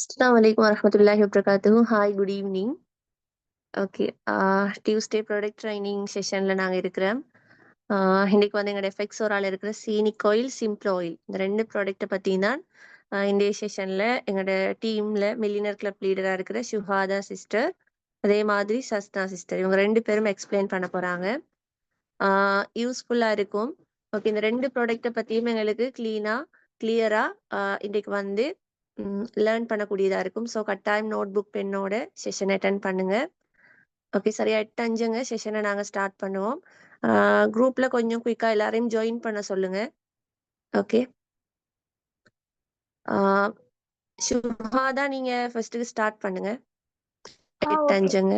Assalamualaikum warahmatullahi wabarakatuh. Hi, good evening. Okay. Tuesday product training செஷன்ல நாங்க இருக்கிறோம். இன்னைக்கு வந்து எங்களோட எஃபெக்ஸோரால இருக்கிற சீனிக் ஆயில், சிம்பிள் ஆயில் இந்த 2 ப்ராடக்ட்ட பத்தி தான் இன்றைய செஷன்ல எங்களோட டீம்ல மில்லியனர் கிளப் லீடரா இருக்கிற ஷுஹாதா சிஸ்டர், அதே மாதிரி சஸ்னா சிஸ்டர் இவங்க 2 பேரும் எக்ஸ்பிளைன் பண்ண போறாங்க. யூஸ்ஃபுல்லா இருக்கும். ஓகே, இந்த 2 ப்ராடக்ட்ட பத்தியும் எங்களுக்கு கிளியரா இன்னைக்கு வந்து லேர்ன் பண்ணக்கூடியதா இருக்கும். ஸோ கட்டாயம் நோட் புக் பென்னோட செஷன் அட்டெண்ட் பண்ணுங்க. ஓகே, சரியா 8:05ங்க செஷனை நாங்க ஸ்டார்ட் பண்ணுவோம். குரூப்ல கொஞ்சம் குயிக்கா எல்லாரையும் ஜாயின் பண்ண சொல்லுங்க. ஓகே. சுஹாதா, நீங்க ஃபர்ஸ்ட்டுக்கு ஸ்டார்ட் பண்ணுங்க. ஓகே. 8:05ங்க.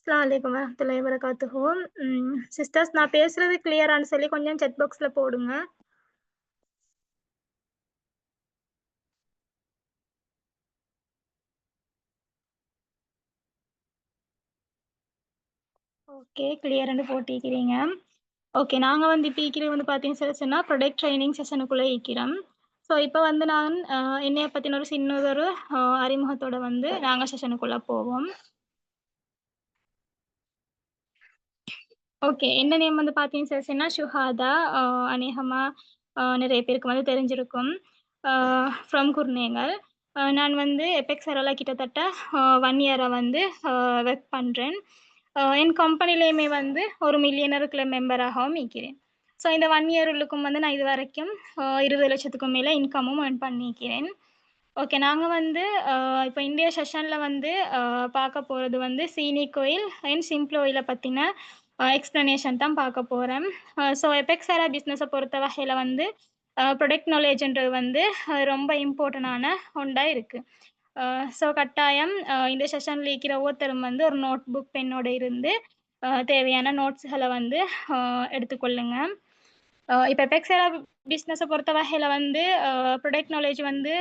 அஸ்ஸலாமு வரஹ்மத்துல்லாஹி வபரகாத்துஹு. சிஸ்டர்ஸ், நான் பேசுறது கிளியரான்னு சொல்லி கொஞ்சம் செட் பாக்ஸ்ல போடுங்க. ஓகே, கிளியர்னு போட்டிருக்கிறீங்க. ஓகே, நாங்க வந்து இப்போ இருக்கிறது வந்து பார்த்தீங்கன்னு சொன்னா ப்ரொடக்ட் ட்ரைனிங் செஷனுக்குள்ளே இருக்கிறோம். ஸோ இப்போ வந்து நான் என்னைய பற்றின ஒரு சின்னதொரு அறிமுகத்தோட வந்து நாங்கள் செஷனுக்குள்ளே போவோம். ஓகே, என்ன நேம் வந்து பார்த்தீங்கன்னு சொன்னா ஷுஹாதா. அநேகமாக நிறைய பேருக்கு வந்து தெரிஞ்சிருக்கும். ஃப்ரம் குர்நேங்கல். நான் வந்து எபெக்ஸரால கிட்டத்தட்ட 1 இயராக வந்து ஒர்க் பண்ணுறேன். என் கம்பெனிலேயுமே வந்து ஒரு மில்லியனர் கிளப் மெம்பராகவும் இருக்கிறேன். ஸோ இந்த 1 இயருக்கும் வந்து நான் இது வரைக்கும் 20 லட்சத்துக்கும் மேலே இன்கமும் earn பண்ணிக்கிறேன். ஓகே, நாங்கள் வந்து இப்போ இந்தியா செஷனில் வந்து பார்க்க போகிறது வந்து சீனிக் ஆயில் அண்ட் சிம்பிள் ஆயிலை பற்றின எக்ஸ்ப்ளனேஷன் தான் பார்க்க போகிறேன். ஸோ எபெக்ஸரா பிஸ்னஸை பொறுத்த வகையில் வந்து ப்ரொடக்ட் நாலேஜ்ன்றது வந்து ரொம்ப இம்பார்ட்டண்டான ஒன்றா இருக்குது. ஸோ கட்டாயம் இந்த செஷனில் இருக்கிற ஒவ்வொருத்தரும் வந்து ஒரு நோட் புக் பென்னோட இருந்து தேவையான நோட்ஸுகளை வந்து எடுத்துக்கொள்ளுங்க. இப்போ எபெக்ஸரா பிஸ்னஸை பொறுத்த வகையில் வந்து ப்ரொடக்ட் நாலேஜ் வந்து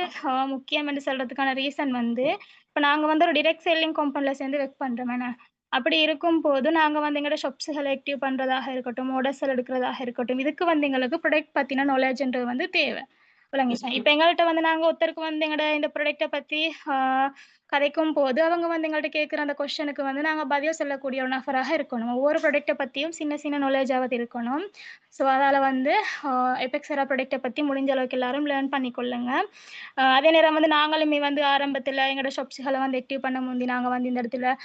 முக்கியம் என்று சொல்கிறதுக்கான ரீசன் வந்து இப்போ நாங்கள் வந்து ஒரு டிரெக்ட் செல்லிங் கம்பெனியில் சேர்ந்து ஒர்க் பண்ணுறோம். அப்படி இருக்கும்போது நாங்கள் வந்து எங்களோட ஷாப்ஸுகளை ஆக்டிவ் பண்ணுறதாக இருக்கட்டும், ஆர்டர்ஸில் எடுக்கிறதாக இருக்கட்டும், இதுக்கு வந்து எங்களுக்கு ப்ரொடக்ட் பற்றின நாலேஜ்ன்றது வந்து தேவை. விளங்கிச்சா? இப்போ எங்கள்கிட்ட வந்து நாங்கள் ஒருத்தருக்கு வந்து எங்களோட இந்த ப்ராடக்ட்டை பற்றி கதைக்கும் போது அவங்க வந்து எங்கள்கிட்ட கேட்குற அந்த கொஸ்டனுக்கு வந்து நாங்கள் பதில் சொல்லக்கூடிய ஒரு நபராக இருக்கணும். ஒவ்வொரு ப்ராடக்ட்டை பற்றியும் சின்ன சின்ன நாலேஜாவது இருக்கணும். ஸோ அதால் வந்து எபெக்ஸரா ப்ராடக்ட்டை பற்றி முடிஞ்ச அளவுக்கு எல்லாரும் லேர்ன் பண்ணிக்கொள்ளுங்க. அதே நேரம் வந்து நாங்களுமே வந்து ஆரம்பத்தில் எங்களோட ஷாப்ஸுகளை வந்து ஆக்டிவ் பண்ண முந்தி நாங்கள் வந்து இந்த இடத்துல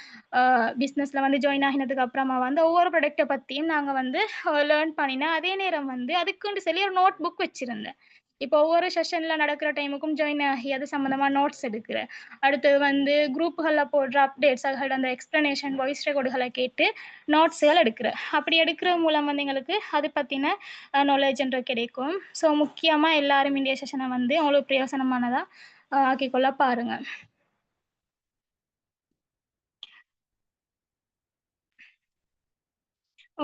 பிஸ்னஸில் வந்து ஜாயின் ஆகினதுக்கு அப்புறமா வந்து ஒவ்வொரு ப்ராடக்ட்டை பற்றியும் நாங்கள் வந்து லேர்ன் பண்ணினேன். அதே நேரம் வந்து அதுக்குன்னு சொல்லி ஒரு நோட் புக் வச்சுருந்தேன். இப்போ ஒவ்வொரு செஷன்ல நடக்கிற டைமுக்கும் ஜாயின் ஆகி அது சம்மந்தமா நோட்ஸ் எடுக்கிறேன். அடுத்தது வந்து குரூப்புகள்ல போடுற அப்டேட்ஸ், அதோட அந்த எக்ஸ்ப்ளனேஷன், வாய்ஸ் ரெக்கார்டுகள கேட்டு நோட்ஸ்கள் எடுக்கிறேன். அப்படி எடுக்கிறது மூலம் வந்து எங்களுக்கு அது பத்தின நாலேஜ்ன்றது கிடைக்கும். ஸோ முக்கியமா எல்லாரும் இன்றைய செஷன வந்து உங்களுக்கு பிரயோசனமானதா ஆக்கிக்கொள்ள பாருங்க.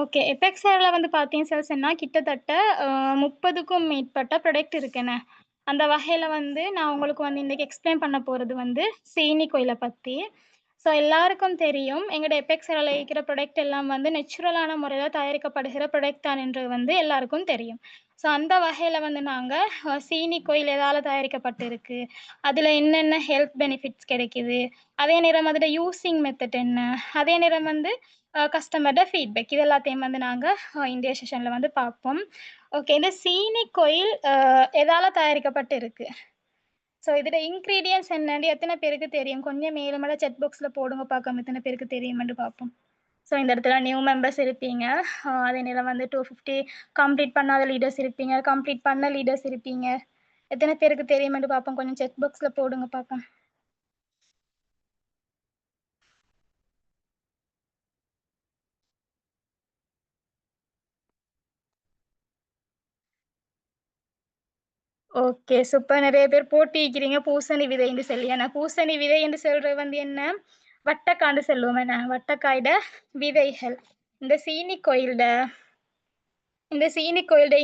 ஓகே. எபெக்ஸால வந்து பார்த்தீங்க சொன்னா கிட்டத்தட்ட 30க்கும் மேற்பட்ட ப்ராடக்ட் இருக்குண்ணே. அந்த வகையில வந்து நான் உங்களுக்கு வந்து இன்னைக்கு எக்ஸ்பிளைன் பண்ண போறது வந்து சீனிக் ஆயில பத்தி. ஸோ எல்லாருக்கும் தெரியும். எங்கட எபெக்ஸால இருக்கிற ப்ராடக்ட் எல்லாம் வந்து நேச்சுரலான முறையில தயாரிக்கப்படுகிற ப்ராடக்ட் தான்ன்றது வந்து எல்லாருக்கும் தெரியும். ஸோ அந்த வகையில வந்து நாங்க சீனிக் ஆயில் எதால தயாரிக்கப்பட்டிருக்கு, அதுல என்னென்ன ஹெல்த் பெனிஃபிட்ஸ் கிடைக்குது, அதே நேரம் அதோட யூசிங் மெத்தட் என்ன, அதே நேரம் வந்து கஸ்டமர்ட ஃபீட்பேக் இது எல்லாத்தையும் வந்து நாங்க இன்றைய செஷன்ல வந்து பார்ப்போம். ஓகே. இந்த சீனிக் ஆயில் எதால தயாரிக்கப்பட்டு இருக்கு? ஸோ இதோட இன்கிரீடியன்ட்ஸ் என்னன்னு எத்தனை பேருக்கு தெரியும்? கொஞ்சம் மேலுமேல சாட் பாக்ஸ்ல போடுங்க பார்க்கலாம் எத்தனை பேருக்கு தெரியும்னு பார்ப்போம். ஸோ இந்த இடத்துல நியூ மெம்பர்ஸ் இருப்பீங்க. அதே நேரம் வந்து 250 கம்ப்ளீட் பண்ணாத லீடர்ஸ் இருப்பீங்க. கம்ப்ளீட் பண்ண லீடர்ஸ் இருப்பீங்க. எத்தனை பேருக்கு தெரியும்னு பார்ப்போம். கொஞ்சம் சாட் பாக்ஸ்ல போடுங்க பார்க்கலாம். ஓகே. சூப்பர். நெறைய பேர் போட்டிக்கிறீங்க பூசணி விதைன்னு சொல்லி. ஆனா பூசணி விதை என்று சொல்றது வந்து என்ன? வட்டக்கான்னு சொல்லுவோம் என்ன? வட்டக்காய்ட விதைகள். இந்த சீனிக் ஆயில்ட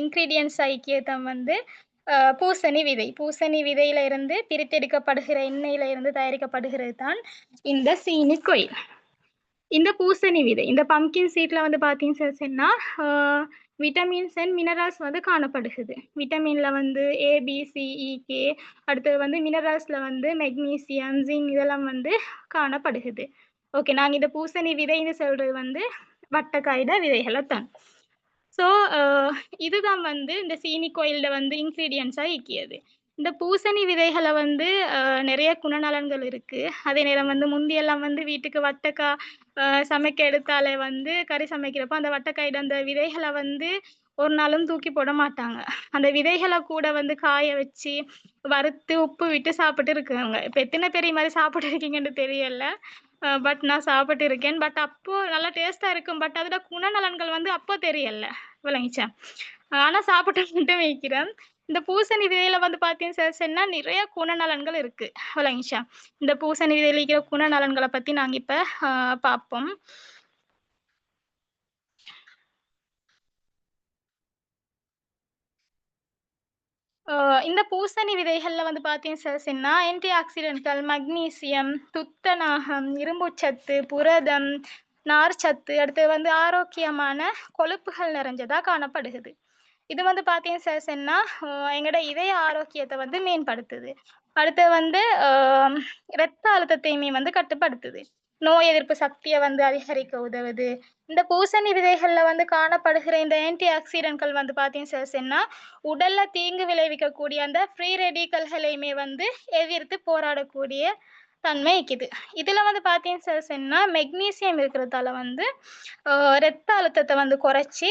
இன்கிரீடியன்ட்ஸ் ஐக்கியத்தம் வந்து பூசணி விதை. பூசணி விதையில இருந்து பிரித்தெடுக்கப்படுகிற எண்ணெயில இருந்து தயாரிக்கப்படுகிறது தான் இந்த சீனிக் ஆயில். இந்த பூசணி விதை, இந்த பம்ப்கின் சீட்ல வந்து பார்த்தீங்கன்னு சொன்னா, விட்டமின்ஸ் அண்ட் மினரல்ஸ் வந்து காணப்படுகிறது. விட்டமின்ல வந்து ஏ, பி, சி, இ, கே. அடுத்தது வந்து மினரல்ஸ்ல வந்து மெக்னீசியம், ஜிங்க் இதெல்லாம் வந்து காணப்படுகிறது. ஓகே. நாங்க இந்த பூசணி விதைன்னு சொல்றது வந்து வட்டக்காய்ட விதைகள தான். ஸோ இதுதான் வந்து இந்த சீனிக் ஆயில்ல வந்து இன்கிரீடியன்ட்ஸா இக்கியது. இந்த பூசணி விதைகள வந்து நெறைய குணநலன்கள் இருக்கு. அதே நேரம் வந்து முந்தியெல்லாம் வந்து வீட்டுக்கு வட்டக்கா சமைக்க எடுத்தாலே வந்து கறி சமைக்கிறப்போ அந்த வட்டக்காய்ட அந்த விதைகள வந்து ஒரு நாளும் தூக்கி போட மாட்டாங்க. அந்த விதைகள கூட வந்து காய வச்சு, வறுத்து, உப்பு விட்டு சாப்பிட்டு இருக்காங்க. இப்ப எத்தன பேர் இது மாரி சாப்பிட்டு இருக்கீங்கன்னு தெரியல. பட் நான் சாப்பிட்டு இருக்கேன். பட் அப்போ நல்லா டேஸ்ட்டா இருக்கும். பட் அதோட குணநலன்கள் வந்து அப்போ தெரியல. விளங்கிச்சா? ஆனா சாப்பிட்டு மட்டும் இருக்கிறேன். இந்த பூசணி விதையில வந்து பார்த்தீங்கன்னு சொன்னா நிறைய குணநலன்கள் இருக்கு. விளங்கிச்சா? இந்த பூசணி விதையில இருக்கிற குணநலன்கள பத்தி நாங்க இப்ப பார்ப்போம். இந்த பூசணி விதைகள்ல வந்து பார்த்தீங்கன்னு சொன்னா ஆன்டி ஆக்ஸிடென்ட்கள், மக்னீசியம், துத்தநாகம், இரும்புச்சத்து, புரதம், நார்ச்சத்து, அடுத்து வந்து ஆரோக்கியமான கொழுப்புகள் நிறைஞ்சதா காணப்படுகிறது. இது வந்து பார்த்தீங்க சொன்னா எங்களோட இதய ஆரோக்கியத்தை வந்து மேம்படுத்துது. அடுத்து வந்து இரத்த அழுத்தத்தையுமே வந்து கட்டுப்படுத்துது. நோய் எதிர்ப்பு சக்தியை வந்து அதிகரிக்க உதவுது. இந்த பூசணி விதைகள்ல வந்து காணப்படுகிற இந்த ஆன்டி ஆக்சிடென்ட்கள் வந்து பார்த்தீங்க சொன்னா உடல்ல தீங்கு விளைவிக்கக்கூடிய அந்த ஃப்ரீ ரெடிக்கல்களையுமே வந்து எதிர்த்து போராடக்கூடிய தன்மை இருக்குது. இதுல வந்து பார்த்தீங்க சொன்னா மெக்னீசியம் இருக்கிறதால வந்து இரத்த அழுத்தத்தை வந்து குறைச்சி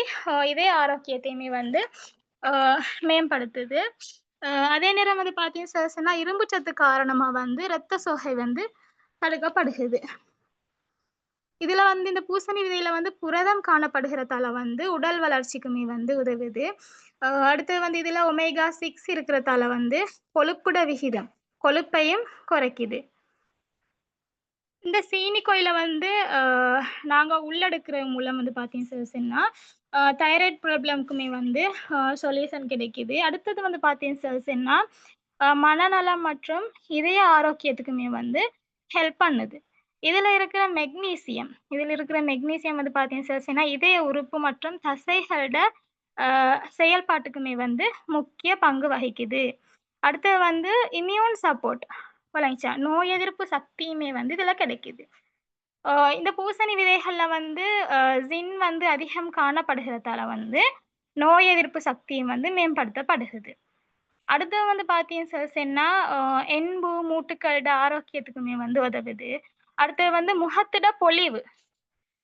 இதய ஆரோக்கியத்தையுமே வந்து மேம்படுத்துது. அதே நேரம் வந்து பார்த்தீங்க சொன்னா இரும்பு சத்து காரணமா வந்து இரத்த சோகை வந்து தடுக்கப்படுகிறது. இதுல வந்து இந்த பூசணி விதையில வந்து புரதம் காணப்படுகிறதால வந்து உடல் வளர்ச்சிக்குமே வந்து உதவுது. அடுத்தது வந்து இதுல ஒமேகா 6 இருக்கிறதால வந்து கொழுப்புட விகிதம் கொழுப்பையும் குறைக்குது. இந்த சீனிக்கொயில வந்து நாங்க உள்ளெடுக்கிற மூலம் வந்து பார்த்தீங்க சொன்னா தைராய்டு ப்ராப்ளம்க்குமே வந்து சொல்யூஷன் கிடைக்குது. அடுத்தது வந்து பார்த்தீங்க சொன்னா மனநலம் மற்றும் இதய ஆரோக்கியத்துக்குமே வந்து ஹெல்ப் பண்ணுது. இதில இருக்கிற மெக்னீசியம் வந்து பார்த்தீங்க சொன்னா இதய உறுப்பு மற்றும் தசைகளோட செயல்பாட்டுக்குமே வந்து முக்கிய பங்கு வகிக்குது. அடுத்தது வந்து இம்யூன் சப்போர்ட் விளங்கிச்சா? நோய் எதிர்ப்பு சக்தியுமே வந்து இதில கிடைக்குது. இந்த பூசணி விதைகள்ல வந்து ஜின் வந்து அதிகம் காணப்படுகிறதால வந்து நோய் எதிர்ப்பு சக்தியும் வந்து மேம்படுத்தப்படுகிறது. அடுத்தது வந்து பார்த்தீங்க சொன்னா எண்பு, மூட்டுக்களோட ஆரோக்கியத்துக்குமே வந்து உதவுது. அடுத்தது வந்து முகத்தோட பொலிவு.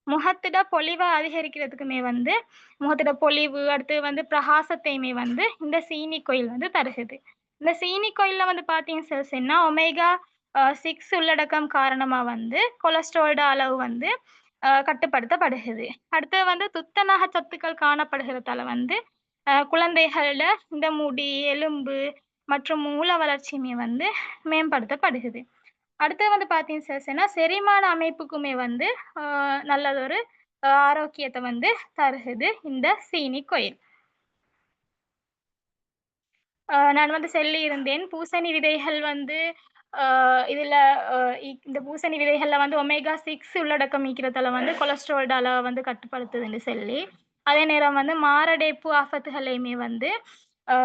முகத்திட பொலிவ அதிகரிக்கிறதுக்குமே வந்து முகத்திட பொலிவு, அடுத்து வந்து பிரகாசத்தையுமே வந்து இந்த சீனிக்கொயில் வந்து தருகுது. இந்த சீனிக்கொயில்ல வந்து பார்த்தீங்க சொன்னா, ஒமேகா 6 உள்ளடக்கம் காரணமா வந்து கொலஸ்ட்ராலோட அளவு வந்து கட்டுப்படுத்தப்படுகிறது. அடுத்தது வந்து துத்தநாக சத்துக்கள் காணப்படுகிறதால வந்து குழந்தைகள்ல இந்த முடி, எலும்பு மற்றும் மூல வளர்ச்சியுமே வந்து மேம்படுத்தப்படுகிறது. அடுத்து வந்து பார்த்தீங்க சொன்னா, செரிமான அமைப்புக்குமே வந்து அ நல்லதொரு ஆரோக்கியத்த வந்து தருகுது இந்த சீனிக்கொயில். நான் வந்து சொல்லியிருந்தேன், பூசணி விதைகள் வந்து அ இதுல அ இந்த பூசணி விதைகள்ல வந்து ஒமேகா 6 உள்ளடக்கம் இருக்கிறதால வந்து கொலஸ்ட்ராலோட அளவ வந்து கட்டுப்படுத்துதுன்னு சொல்லி. அதே நேரம் வந்து மாரடைப்பு ஆபத்துகளையுமே வந்து அ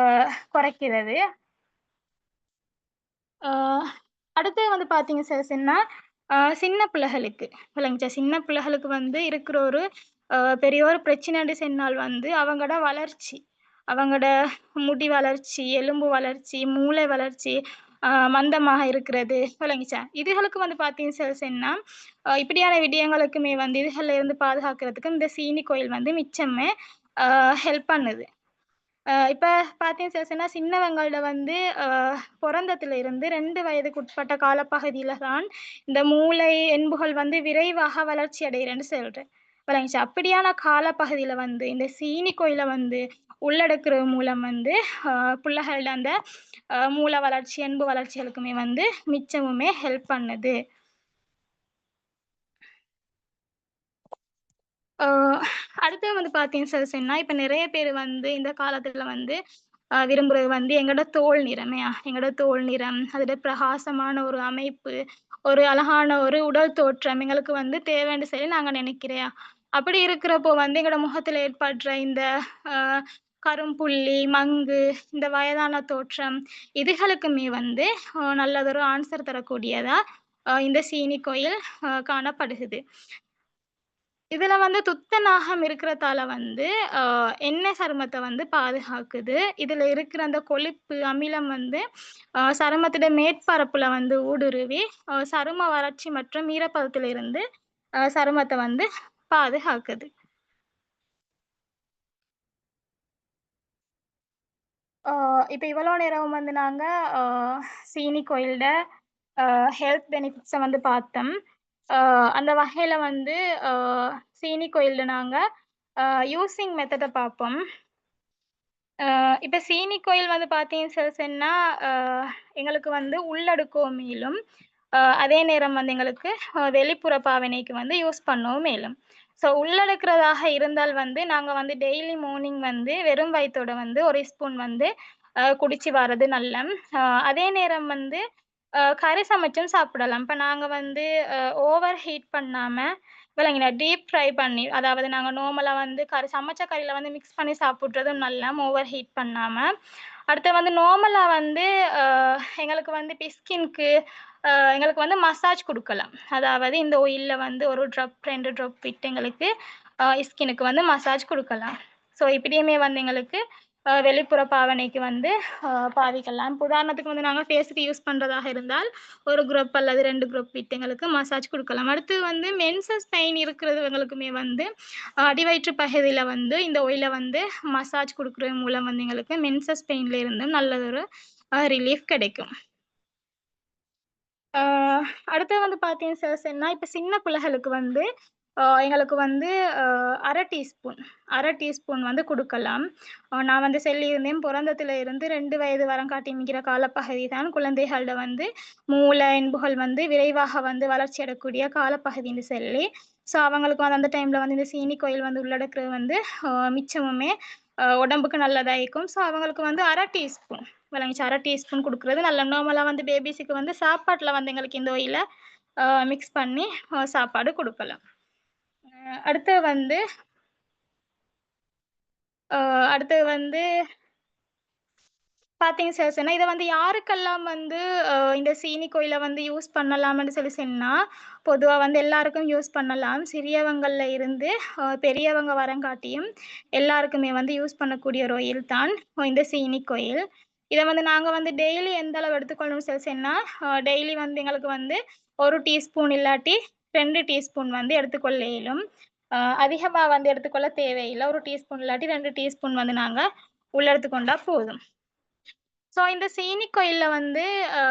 குறைக்கிறது. ஆ அடுத்து வந்து பார்த்தீங்க சொன்னா, சின்ன பிள்ளைகளுக்கு விளங்குச்சா? சின்ன பிள்ளைகளுக்கு வந்து இருக்கிற ஒரு பெரிய ஒரு பிரச்சனைன்னு சொன்னால் வந்து அவங்களோட வளர்ச்சி. அவங்களோட முடி வளர்ச்சி, எலும்பு வளர்ச்சி, மூளை வளர்ச்சி, மந்தமாக இருக்கிறது விளங்குச்சா? இதுகளுக்கு வந்து பார்த்தீங்க சொன்னா, இப்படியான விடயங்களுக்குமே வந்து இதுகள்ல இருந்து பாதுகாக்கிறதுக்கு இந்த சீனி கோயில் வந்து மிச்சமே அ ஹெல்ப் பண்ணுது. இப்ப பார்த்தீங்க சொன்னா, சின்னவங்கள்ல வந்து அ பொறந்ததில இருந்து 2 வயதுக்கு உட்பட்ட காலப்பகுதியில தான் இந்த மூளை, எலும்புகள் வந்து விரைவாக வளர்ச்சி அடையுதுன்னு சொல்றேன். விளங்குச்சா? அப்படியான காலப்பகுதியில வந்து இந்த சீனி கோயில வந்து உள்ளடக்குறது மூலம் வந்து அ புள்ளைகளோட அந்த மூளை வளர்ச்சி, எலும்பு வளர்ச்சிகளுக்குமே வந்து மிச்சமுமே ஹெல்ப் பண்ணுது. ஆ அடுத்து வந்து பார்த்தீங்க சொன்னா, இப்ப நெறைய பேரு வந்து இந்த காலத்துல வந்து விரும்புறது வந்து எங்களோட தோல் நிறமையா, எங்களோட தோல் நிறம், அதோட பிரகாசமான ஒரு அமைப்பு, ஒரு அழகான ஒரு உடல் தோற்றம் எங்களுக்கு வந்து தேவைன்னு சொல்லி நாங்க நினைக்கிறோம். அப்படி இருக்கிறப்போ வந்து எங்களோட முகத்துல ஏற்படுற இந்த அ கரும்புள்ளி, மங்கு, இந்த வயதான தோற்றம் இதுகளுக்குமே வந்து நல்லதொரு ஆன்சர் தரக்கூடியதா இந்த சீனி கோயில் காணப்படுகுது. இதுல வந்து துத்தநாகம் இருக்கிறதால வந்து, அ எண்ணெய் சருமத்த வந்து பாதுகாக்குது. இதுல இருக்கிற அந்த கொழுப்பு, அமிலம் வந்து சருமத்தோட மேற்பரப்புல வந்து ஊடுருவி, சரும வறட்சி மற்றும் ஈரப்பதத்திலிருந்து சருமத்த வந்து பாதுகாக்குது. ஆ இப்ப இவ்வளோ நேரம் வந்து நாங்க அ சீனி கோயில்ட ஹெல்த் பெனிஃபிட்ஸ வந்து பார்த்தோம். அ அந்த வகையில வந்து அ சீனி கோயில்ல நாங்க யூசிங் மெத்தட பார்ப்போம். இப்ப சீனி கோயில் வந்து பார்த்தீங்கன்னு சொன்னா, அ எங்களுக்கு வந்து உள்ளடுக்கவும் மேலும். அதே நேரம் வந்து எங்களுக்கு வெளிப்புற பாவனைக்கு வந்து யூஸ் பண்ணவும் மேலும். ஸோ உள்ளடக்கிறதாக இருந்தால் வந்து, நாங்க வந்து டெய்லி மார்னிங் வந்து வெறும் வயித்தோட வந்து 1 ஸ்பூன் வந்து குடிச்சு வர்றது நல்லம். அ அதே நேரம் வந்து கறி சமைச்சும் சாப்பிடலாம். இப்ப நாங்க வந்து ஓவர் ஹீட் பண்ணாம, விளங்கினா டீப் ஃப்ரை பண்ணி, அதாவது நாங்க நார்மலா வந்து சமைச்ச கறியில வந்து மிக்ஸ் பண்ணி சாப்பிடுறதும் நல்லம், ஓவர் ஹீட் பண்ணாம. அடுத்து வந்து நார்மலா வந்து அ எங்களுக்கு வந்து ஸ்கின்க்கு எங்களுக்கு வந்து மசாஜ் குடுக்கலாம். அதாவது இந்த ஆயில்ல வந்து 1 ட்ராப், 2 ட்ராப் விட்டு எங்களுக்கு ஸ்கின்னுக்கு வந்து மசாஜ் குடுக்கலாம். ஸோ இப்படியுமே வந்து எங்களுக்கு வெளிப்புற பாவனைக்கு வந்து பாவிக்கலாம். இப்ப உதாரணத்துக்கு வந்து நாங்க ஃபேஸுக்கு யூஸ் பண்றதாக இருந்தால், 1 குரூப் அல்லது 2 குரூப் விட்டு எங்களுக்கு மசாஜ் குடுக்கலாம். அடுத்து வந்து மென்சஸ் பெயின் இருக்கிறவங்களுக்குமே வந்து அடிவயிற்று பகுதியில வந்து இந்த ஆயில வந்து மசாஜ் குடுக்குறது மூலம் வந்து எங்களுக்கு மென்சஸ் பெயின்ல இருந்து நல்லதொரு ரிலீஃப் கிடைக்கும். ஆ அடுத்து வந்து பார்த்தீங்க சொன்னா, இப்ப சின்ன பிள்ளைகளுக்கு வந்து எங்களுக்கு வந்து அ 1/2 டீஸ்பூன் 1/2 டீஸ்பூன் வந்து குடுக்கலாம். நான் வந்து சொல்லியிருந்தேன் பொறந்ததில இருந்து 2 வயது வரங்காட்டி என்கிற காலப்பகுதி தான் குழந்தைகள்ட வந்து மூளை, எலும்புகள் வந்து விரைவாக வந்து வளர்ச்சி அடையக்கூடிய காலப்பகுதின்னு சொல்லி. ஸோ அவங்களுக்கு வந்து அந்த டைம்ல வந்து இந்த சீனி கோயில் வந்து உள்ளடக்குறது வந்து மிச்சமுமே உடம்புக்கு நல்லதா இருக்கும். ஸோ அவங்களுக்கு வந்து 1/2 டீஸ்பூன் விளங்குச்சா? 1/2 டீஸ்பூன் குடுக்குறது நல்ல நார்மலா வந்து பேபிஸுக்கு வந்து சாப்பாட்டுல வந்து எங்களுக்கு இந்த ஆயில மிக்ஸ் பண்ணி சாப்பாடு குடுக்கலாம். அடுத்து வந்து அ அடுத்து வந்து பார்த்தீங்க சொன்னா, இத வந்து யாருக்கெல்லாம் வந்து இந்த சீனி கோயில வந்து யூஸ் பண்ணலாம்ன்னு சொல்லி சொன்னா, பொதுவா வந்து எல்லாருக்கும் யூஸ் பண்ணலாம். சிறியவங்கள்ல இருந்து பெரியவங்க வரங்காட்டியும் எல்லாருக்குமே வந்து யூஸ் பண்ணக்கூடிய ஒரு ஆயில் தான் இந்த சீனி கோயில். இத வந்து நாங்க வந்து டெய்லி எந்த அளவு எடுத்துக்கொள்ளணும்னு சொல்லி சொன்னா, டெய்லி வந்து எங்களுக்கு வந்து 1 டீஸ்பூன் இல்லாட்டி 2 டீஸ்பூன் வந்து எடுத்துக்கொள்ள இயலும். அதிகமா வந்து எடுத்துக்கொள்ள தேவையில்ல. 1 டீஸ்பூன் இல்லாட்டி 2 டீஸ்பூன் வந்து நாங்க உள்ள எடுத்துக்கொண்டா போதும். ஸோ இந்த சீனி கொயில்ல வந்து அ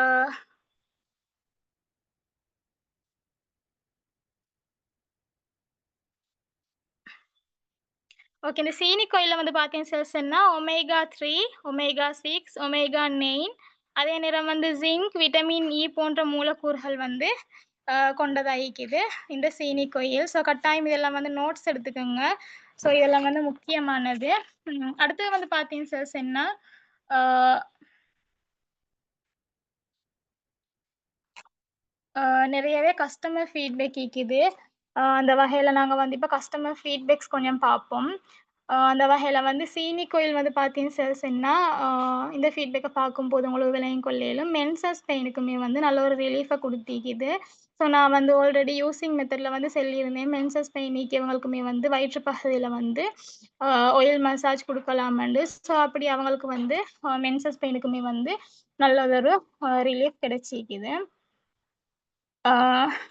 ஓகே. இந்த சீனி கொயில்ல வந்து பார்த்தீங்கன்னு சொன்னா ஒமேகா 3, ஒமேகா 6, ஒமேகா 9 அதே நேரம் வந்து ஜிங்க், விட்டமின் இ போன்ற மூலக்கூறுகள் வந்து கொண்டதாயிக்குது இந்த சீனி கொயில். ஸோ கட்டாயம் இதெல்லாம் வந்து நோட்ஸ் எடுத்துக்கோங்க. ஸோ இதெல்லாம் வந்து முக்கியமானது. அடுத்தது வந்து பார்த்தீங்கன்னு சொன்னா அ நிறையவே கஸ்டமர் ஃபீட்பேக் இருக்குது. அந்த வகையில நாங்க வந்து இப்ப கஸ்டமர் ஃபீட்பேக்ஸ் கொஞ்சம் பார்ப்போம். அந்த வகையில வந்து சீனி கோயில் வந்து பார்த்தீங்கன்னு சொன்னா, இந்த ஃபீட்பேக்க பார்க்கும்போது உங்களுக்கு விளங்கிக் கொள்ள இயலும். மென்சஸ் பெயினுக்குமே வந்து நல்ல ஒரு ரிலீஃப குடுத்திக்குது. ஸோ நான் வந்து ஆல்ரெடி யூசிங் மெத்தட்ல வந்து சொல்லியிருந்தேன். மென்சஸ் பெயின் நீக்கியவங்களுக்குமே வந்து வயிற்று பகுதியில வந்து அ ஆயில் மசாஜ் குடுக்கலாமெண்டு. ஸோ அப்படி அவங்களுக்கு வந்து மென்சஸ் பெயினுக்குமே வந்து நல்லதொரு ரிலீஃப் கிடைச்சிக்குது. ஆ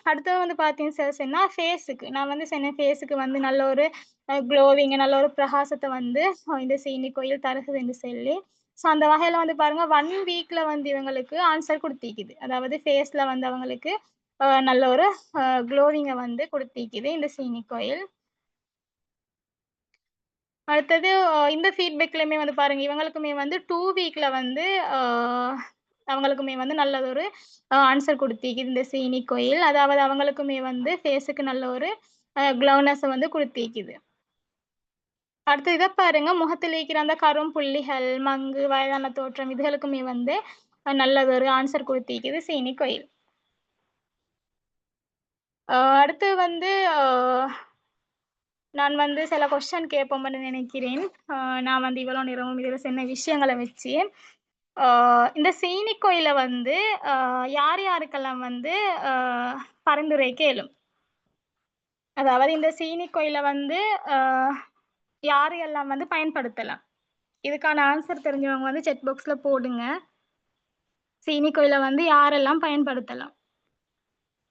அடுத்தது வந்து பார்த்தீங்கன்னு சொன்னா, ஃபேஸுக்கு. நான் வந்து சொன்னேன் ஃபேஸுக்கு வந்து நல்ல ஒரு க்ளோவிங் நல்ல ஒரு பிரகாசத்த வந்து இந்த சீனி கோயில் தருகுதுன்னு சொல்லி. ஸோ அந்த வகையில வந்து பாருங்க 1 வீக்ல வந்து இவங்களுக்கு ஆன்சர் குடுத்திக்குது. அதாவது ஃபேஸ்ல வந்து அவங்களுக்கு நல்ல ஒரு க்ளோவிங்க வந்து குடுத்திக்குது இந்த சீனி கோயில். அடுத்தது இந்த ஃபீட்பேக்லயுமே வந்து பாருங்க, இவங்களுக்குமே வந்து 2 வீக்ல வந்து அ அவங்களுக்குமே வந்து நல்லதொரு ஆன்சர் குடுத்திக்குது இந்த சீனி கோயில். அதாவது அவங்களுக்குமே வந்து ஃபேஸுக்கு நல்ல ஒரு க்ளோனஸ வந்து குடுத்திக்குது. அடுத்து இத பாருங்க, முகத்தில இருக்கிற அந்த கரும்புள்ளிகள், மங்கு, வயதான தோற்றம் இதுகளுக்குமே வந்து நல்லதொரு ஆன்சர் குடுத்திக்குது சீனி கோயில். அடுத்து வந்து அ நான் வந்து சில கொஸ்டின் கேட்போம்னு நினைக்கிறேன். நான் வந்து இவ்வளோ நேரமும் இதில சொன்ன விஷயங்கள வச்சு. ஆ இந்த சீனி கோயில வந்து அ யார் யாருக்கெல்லாம் வந்து அ பரிந்துரைக்க இயலும்? அதாவது இந்த சீனி கோயில வந்து அ யாரு எல்லாம் வந்து பயன்படுத்தலாம்? இதுக்கான ஆன்சர் தெரிஞ்சவங்க வந்து சாட் பாக்ஸ்ல போடுங்க. சீனி கோயில வந்து யாரெல்லாம் பயன்படுத்தலாம்?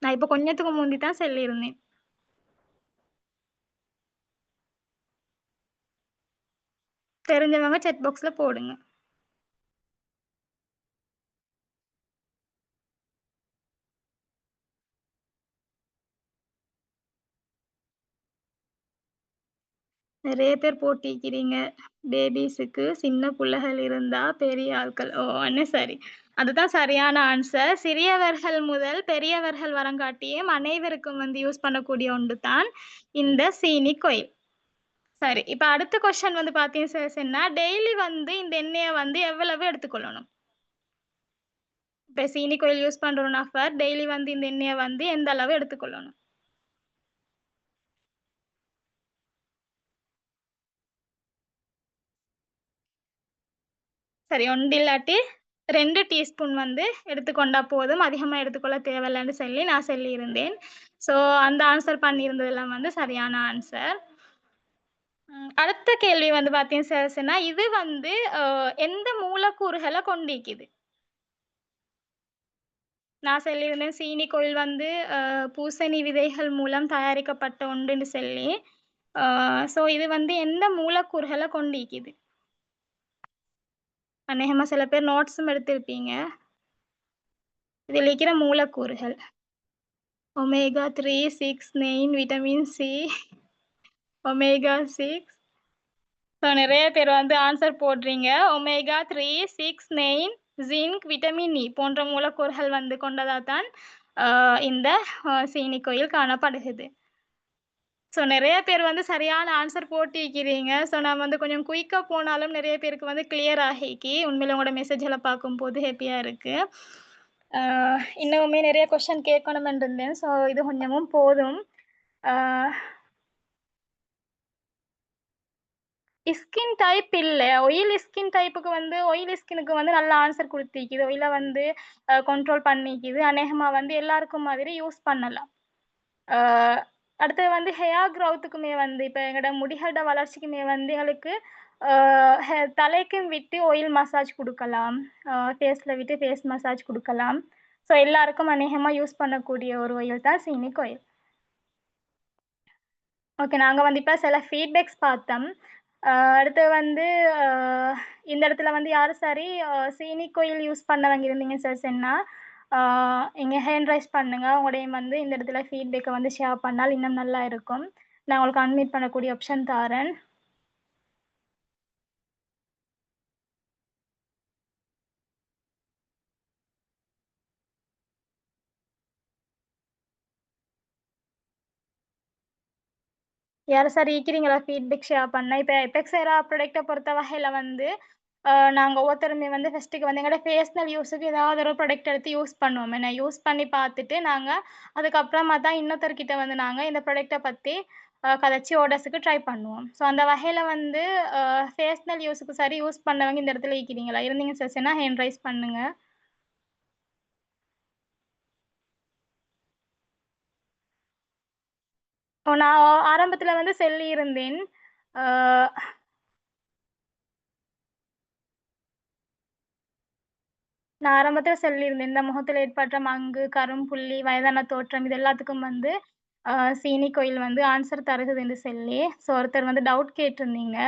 நான் இப்ப கொஞ்சத்துக்கு முந்தி தான் சொல்லியிருந்தேன். தெரிஞ்சவங்க சாட் பாக்ஸ்ல போடுங்க. நெறைய பேர் போட்டிருக்கிறீங்க. பேபீஸுக்கு சின்ன புள்ளைகள் இருந்தா பெரிய ஆட்கள். ஓ! சரி. அதுதான் சரியான ஆன்சர். சிறியவர்கள் முதல் பெரியவர்கள் வரங்காட்டியும் அனைவருக்கும் வந்து யூஸ் பண்ணக்கூடிய ஒன்று தான் இந்த சீனி கொயில். சரி. இப்ப அடுத்த கொஸ்டின் வந்து பார்த்தீங்க சொன்னா, டெய்லி வந்து இந்த எண்ணெய வந்து எவ்வளவு எடுத்துக்கொள்ளணும்? இப்ப சீனி கொயில் யூஸ் பண்ற நபர் டெய்லி வந்து இந்த எண்ணெய வந்து எந்த அளவு எடுத்துக்கொள்ளணும்? சரி 1 இல்லாட்டி 2 டீஸ்பூன் வந்து எடுத்துக்கொண்டா போதும். அதிகமா எடுத்துக்கொள்ள தேவையில்லன்னு சொல்லி நான் சொல்லியிருந்தேன். ஸோ அந்த ஆன்சர் பண்ணியிருந்ததெல்லாம் வந்து சரியான ஆன்சர். அடுத்த கேள்வி வந்து பார்த்தீங்கன்னு சொன்னா, இது வந்து எந்த மூலக்கூறுகள கொண்டிருக்குது? நான் சொல்லியிருந்தேன் சீனி கொயில் வந்து பூசணி விதைகள் மூலம் தயாரிக்கப்பட்ட ஒன்றுன்னு சொல்லி. ஸோ இது வந்து எந்த மூலக்கூறுகள கொண்டிருக்குது? அநேகமா சில பேர் நோட்ஸும் எடுத்திருப்பீங்க. இதில் இருக்கிற மூலக்கூறுகள். Omega 3, 6, 9, vitamin C, omega 6. So நெறைய பேர் வந்து ஆன்சர் போடுறீங்க. ஒமேகா 3, 6, 9, ஜிங்க், விட்டமின் இ போன்ற மூலக்கூறுகள் வந்து கொண்டதா தான் இந்த சீனி கொயில் காணப்படுகிறது. ஸோ நெறைய பேர் வந்து சரியான ஆன்சர் போட்டிருக்கிறீங்க. ஸோ நான் வந்து கொஞ்சம் குயிக்கா போனாலும் நெறைய பேருக்கு வந்து கிளியர் ஆகிக்கி. உண்மையிலே உங்களோட மெசேஜ்கள பார்க்கும்போது ஹேப்பியா இருக்கு. ஆ இன்னமுமே நெறைய கொஸ்டின் கேட்கணும்னு இருந்தேன். ஸோ இது கொஞ்சமும் போதும். ஆ ஸ்கின் டைப் இல்ல. ஆயிலி ஸ்கின் டைப்புக்கு வந்து ஆயிலி ஸ்கின்னுக்கு வந்து நல்ல ஆன்சர் குடுத்திருக்குது. ஆயில வந்து கண்ட்ரோல் பண்ணிக்குது. அநேகமா வந்து எல்லாருக்கும் மாதிரி யூஸ் பண்ணலாம். ஆ அடுத்தது வந்து ஹேர் க்ரோத்துக்குமே வந்து இப்ப எங்களோட முடிகளோட வளர்ச்சிக்குமே வந்து எங்களுக்கு ஆ தலைக்கும் விட்டு ஆயில் மசாஜ் குடுக்கலாம். ஃபேஸ்ல விட்டு ஃபேஸ் மசாஜ் குடுக்கலாம். ஸோ எல்லாருக்கும் அநேகமா யூஸ் பண்ணக்கூடிய ஒரு ஆயில் தான் சீனிக் ஆயில். ஓகே. நாங்க வந்து இப்ப சில ஃபீட்பேக்ஸ் பார்த்தோம். அடுத்து வந்து அ இந்த இடத்துல வந்து யாரு சரி சீனிக் ஆயில் யூஸ் பண்ணவங்க இருந்தீங்க சொன்னா, ஆ இங்க ஹேண்ட் ரைஸ் பண்ணுங்க. உங்களுடையும் வந்து இந்த இடத்துல ஃபீட்பேக்க வந்து ஷேர் பண்ணால் இன்னும் நல்லா இருக்கும். நான் உங்களுக்கு அன்மியூட் பண்ணக்கூடிய ஆப்ஷன் தாரேன். யாரு சார் இருக்கிறீங்களா ஃபீட்பேக் ஷேர் பண்ண? இப்ப எபெக்ஸேரா ப்ராடக்ட்ட பொறுத்த வகையில வந்து, நாங்க ஒவ்வொருத்தருமே வந்து ஃபர்ஸ்ட்டுக்கு வந்து எங்களோட பெர்சனல் யூஸுக்கு ஏதாவது ஒரு ப்ராடக்ட் எடுத்து யூஸ் பண்ணுவோம். என்ன யூஸ் பண்ணி பார்த்துட்டு, நாங்க அதுக்கப்புறமா தான் இன்னொருத்தர்கிட்ட வந்து நாங்க இந்த ப்ராடக்ட்ட பத்தி கதைச்சு ஆர்டர்ஸுக்கு ட்ரை பண்ணுவோம். ஸோ அந்த வகையில வந்து அ பெர்சனல் யூஸுக்கு சரி யூஸ் பண்ணவங்க இந்த இடத்துல இருக்கிறீங்களா? இருந்தீங்க சொன்னா ஹேண்ட் ரைஸ் பண்ணுங்க. நான் ஆரம்பத்துல வந்து சொல்லியிருந்தேன். அ நான் ஆரம்பத்தில சொல்லியிருந்தேன். இந்த முகத்தில ஏற்பட்ட மங்கு, கரும்புள்ளி, வயதான தோற்றம் இது எல்லாத்துக்கும் வந்து அ சீனிக் ஆயில் வந்து ஆன்சர் தருகுது என்று சொல்லி. ஸோ ஒருத்தர் வந்து டவுட் கேட்டிருந்தீங்க.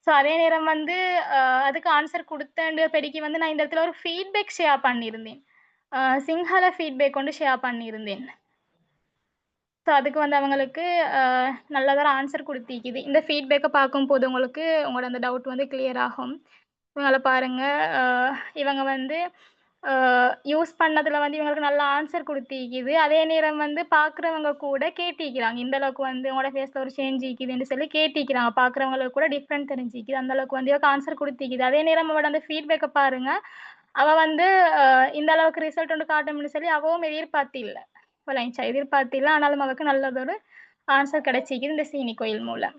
ஸோ அதே நேரம் வந்து அ அதுக்கு ஆன்சர் குடுத்தேன்றபடிக்கு வந்து நான் இந்த இடத்துல ஒரு ஃபீட்பேக் ஷேர் பண்ணியிருந்தேன். சிங்கள ஃபீட்பேக் ஒன்று ஷேர் பண்ணியிருந்தேன். ஸோ அதுக்கு வந்து அவங்களுக்கு அ நல்லதொரு ஆன்சர் குடுத்திருக்குது. இந்த ஃபீட்பேக்க பார்க்கும்போது உங்களுக்கு உங்களோட அந்த டவுட் வந்து கிளியர் ஆகும். இவங்கள பாருங்க, அ இவங்க வந்து அ யூஸ் பண்ணதுல வந்து இவங்களுக்கு நல்ல ஆன்சர் குடுத்திருக்குது. அதே நேரம் வந்து பார்க்குறவங்க கூட கேட்டிருக்கிறாங்க. இந்த அளவுக்கு வந்து உங்களோட ஃபேஸ்ல ஒரு சேஞ்ச் இருக்குதுன்னு சொல்லி கேட்டிருக்கிறாங்க. பார்க்குறவங்களுக்கு கூட டிஃபரண்ட் தெரிஞ்சிருக்குது. அந்த அளவுக்கு வந்து இவக்கு ஆன்சர் குடுத்திருக்குது. அதே நேரம் அவளோட அந்த ஃபீட்பேக்க பாருங்க. அவ வந்து இந்த அளவுக்கு ரிசல்ட் ஒண்ணு காட்டும்னு சொல்லி அவவும் எதிர்பார்த்தில்ல. விளங்கிச்சா? எதிர்பார்த்தில்ல. ஆனாலும் அவக்கு நல்லதொரு ஆன்சர் கிடைச்சிக்குது இந்த சீனி கோயில் மூலம்.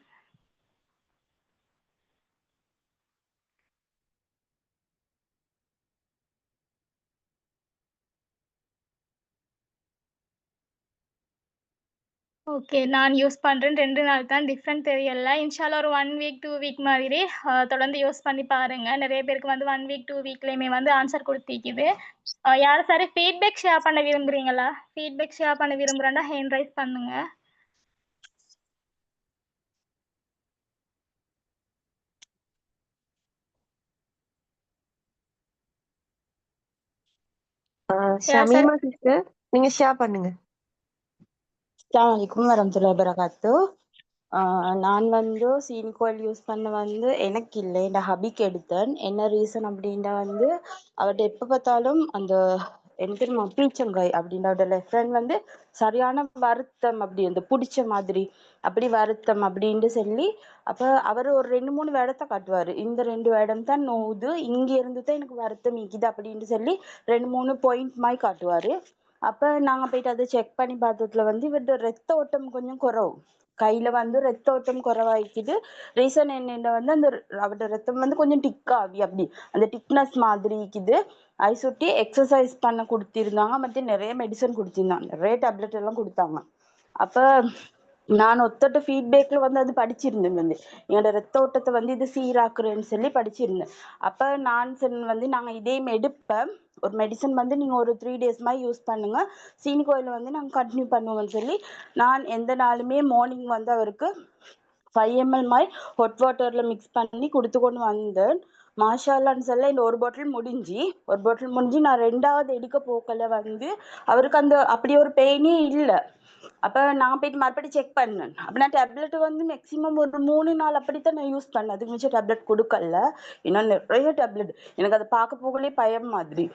ஓகே. நான் யூஸ் பண்றேன். 2 நாள் தான் டிஃபரெண்ட் தெரியல. இன்ஷால்லா ஒரு 1 வீக், 2 வீக் மாதிரி தொடர்ந்து யூஸ் பண்ணி பாருங்க. நெறைய பேருக்கு வந்து 1 வீக், 2 வீக்லயுமே வந்து ஆன்சர் குடுத்திக்குது. யாரும் சரி ஃபீட்பேக் ஷேர் பண்ண விரும்புறீங்களா? ஃபீட்பேக் ஷேர் பண்ண விரும்புறேன்டா ஹேண்ட் ரைஸ் பண்ணுங்க. யார் சரி ஷமீமா சிஸ்டர், நீங்க ஷேர் பண்ணுங்க. அஸ்ஸலாமு அலைக்கும் வரஹ்மத்துல்லாஹி வபரகாத்துஹ். நான் வந்து சீனிக் ஆயில் யூஸ் பண்ண வந்து எனக்கு இல்லை, என் ஹபிக்கு எடுத்தேன். என்ன ரீசன் அப்படின்னா வந்து அவர்கிட்ட எப்போ பார்த்தாலும் அந்த என்ன தெரியுமா பீச்சங்காய் அப்படின்ற ஃப்ரெண்ட் வந்து சரியான வருத்தம் அப்படி அந்த பிடிச்ச மாதிரி அப்படி வருத்தம் அப்படின்ட்டு சொல்லி அப்போ அவர் ஒரு 2-3 வேடத்தை காட்டுவார். இந்த 2 வேடம் தான் நோவுது, இங்கே இருந்து தான் எனக்கு வருத்தம் நிற்கிது அப்படின்ட்டு சொல்லி 2-3 பாயிண்ட் மாதிரி காட்டுவார். அப்ப நாங்க போயிட்டு அதை செக் பண்ணி பார்த்ததுல வந்து இவரோட ரத்த ஓட்டம் கொஞ்சம் குறவு, கையில வந்து ரத்த ஓட்டம் குறவாயிக்குது. ரீசன் என்னென்ன வந்து அந்த அவரோட ரத்தம் வந்து கொஞ்சம் டிக் ஆகி அப்படி அந்த டிக்னஸ் மாதிரி இருக்குது. அதை சுட்டி எக்ஸசைஸ் பண்ண கொடுத்திருந்தாங்க, மற்ற நிறைய மெடிசன் கொடுத்திருந்தாங்க, நிறைய டேப்லெட் எல்லாம் கொடுத்தாங்க. அப்ப நான் ஒத்தட்ட ஃபீட்பேக்ல வந்து அது படிச்சிருந்தேன். வந்து என்னோட ரத்த ஓட்டத்தை வந்து இது சீராக்குறேன்னு சொல்லி படிச்சிருந்தேன். அப்ப நான் வந்து நாங்க இதையும் எடுப்பேன், ஒரு மெடிசன் வந்து நீங்க ஒரு 3 days மாதிரி யூஸ் பண்ணுங்க, சீனிக் ஆயில் வந்து நாங்க கண்டினியூ பண்ணுவோம்னு சொல்லி நான் எந்த நாளுமே மார்னிங் வந்து அவருக்கு 5 ml மாதிரி ஹாட் வாட்டர்ல மிக்ஸ் பண்ணி கொடுத்து கொண்டு வந்தேன். மாஷா அல்லான்னு சொல்ல இந்த ஒரு பாட்டில் முடிஞ்சு நான் 2வது எடுக்க போக்கல வந்து அவருக்கு அந்த அப்படி ஒரு பெயினே இல்லை. அப்ப நான் போயிட்டு மறுபடியும் செக் பண்ணேன். அப்ப நான் டேப்லெட் வந்து மேக்சிமம் ஒரு 3 நாள் அப்படித்தான் நான் யூஸ் பண்ணேன், அதுக்கு மிச்சம் டேப்லெட் கொடுக்கல. இன்னும் நிறைய டேப்லெட் எனக்கு அதை பார்க்க போகலே பயம் மாதிரி.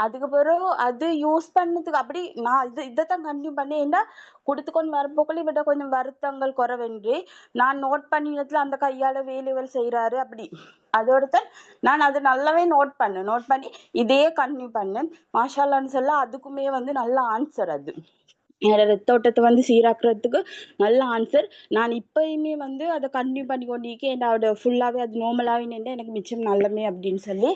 அதுக்கு பிறகு அது யூஸ் பண்ணதுக்கு அப்படி நான் இதைத்தான் கண்டினியூ பண்ணேன். கொடுத்துக்கொண்டு வரப்போக்குள்ள இவட்ட கொஞ்சம் வருத்தங்கள் குறைவென்று நான் நோட் பண்ணினதுல அந்த கையால வேலைகள் செய்யறாரு அப்படி அதோடத்தான் நான் அதை நல்லாவே நோட் பண்ணி இதையே கண்டினியூ பண்ணேன். மாஷா அல்லான்னு சொல்ல அதுக்குமே வந்து நல்ல ஆன்சர், அது என்னோட ரத்த ஓட்டத்தை வந்து சீராக்குறதுக்கு நல்ல ஆன்சர். நான் இப்பயுமே வந்து அதை கண்டினியூ பண்ணி கொண்டிருக்கேன். என்னோட ஃபுல்லாகவே அது நார்மலாகவே நின்று எனக்கு மிச்சம் நல்லமே அப்படின்னு சொல்லி.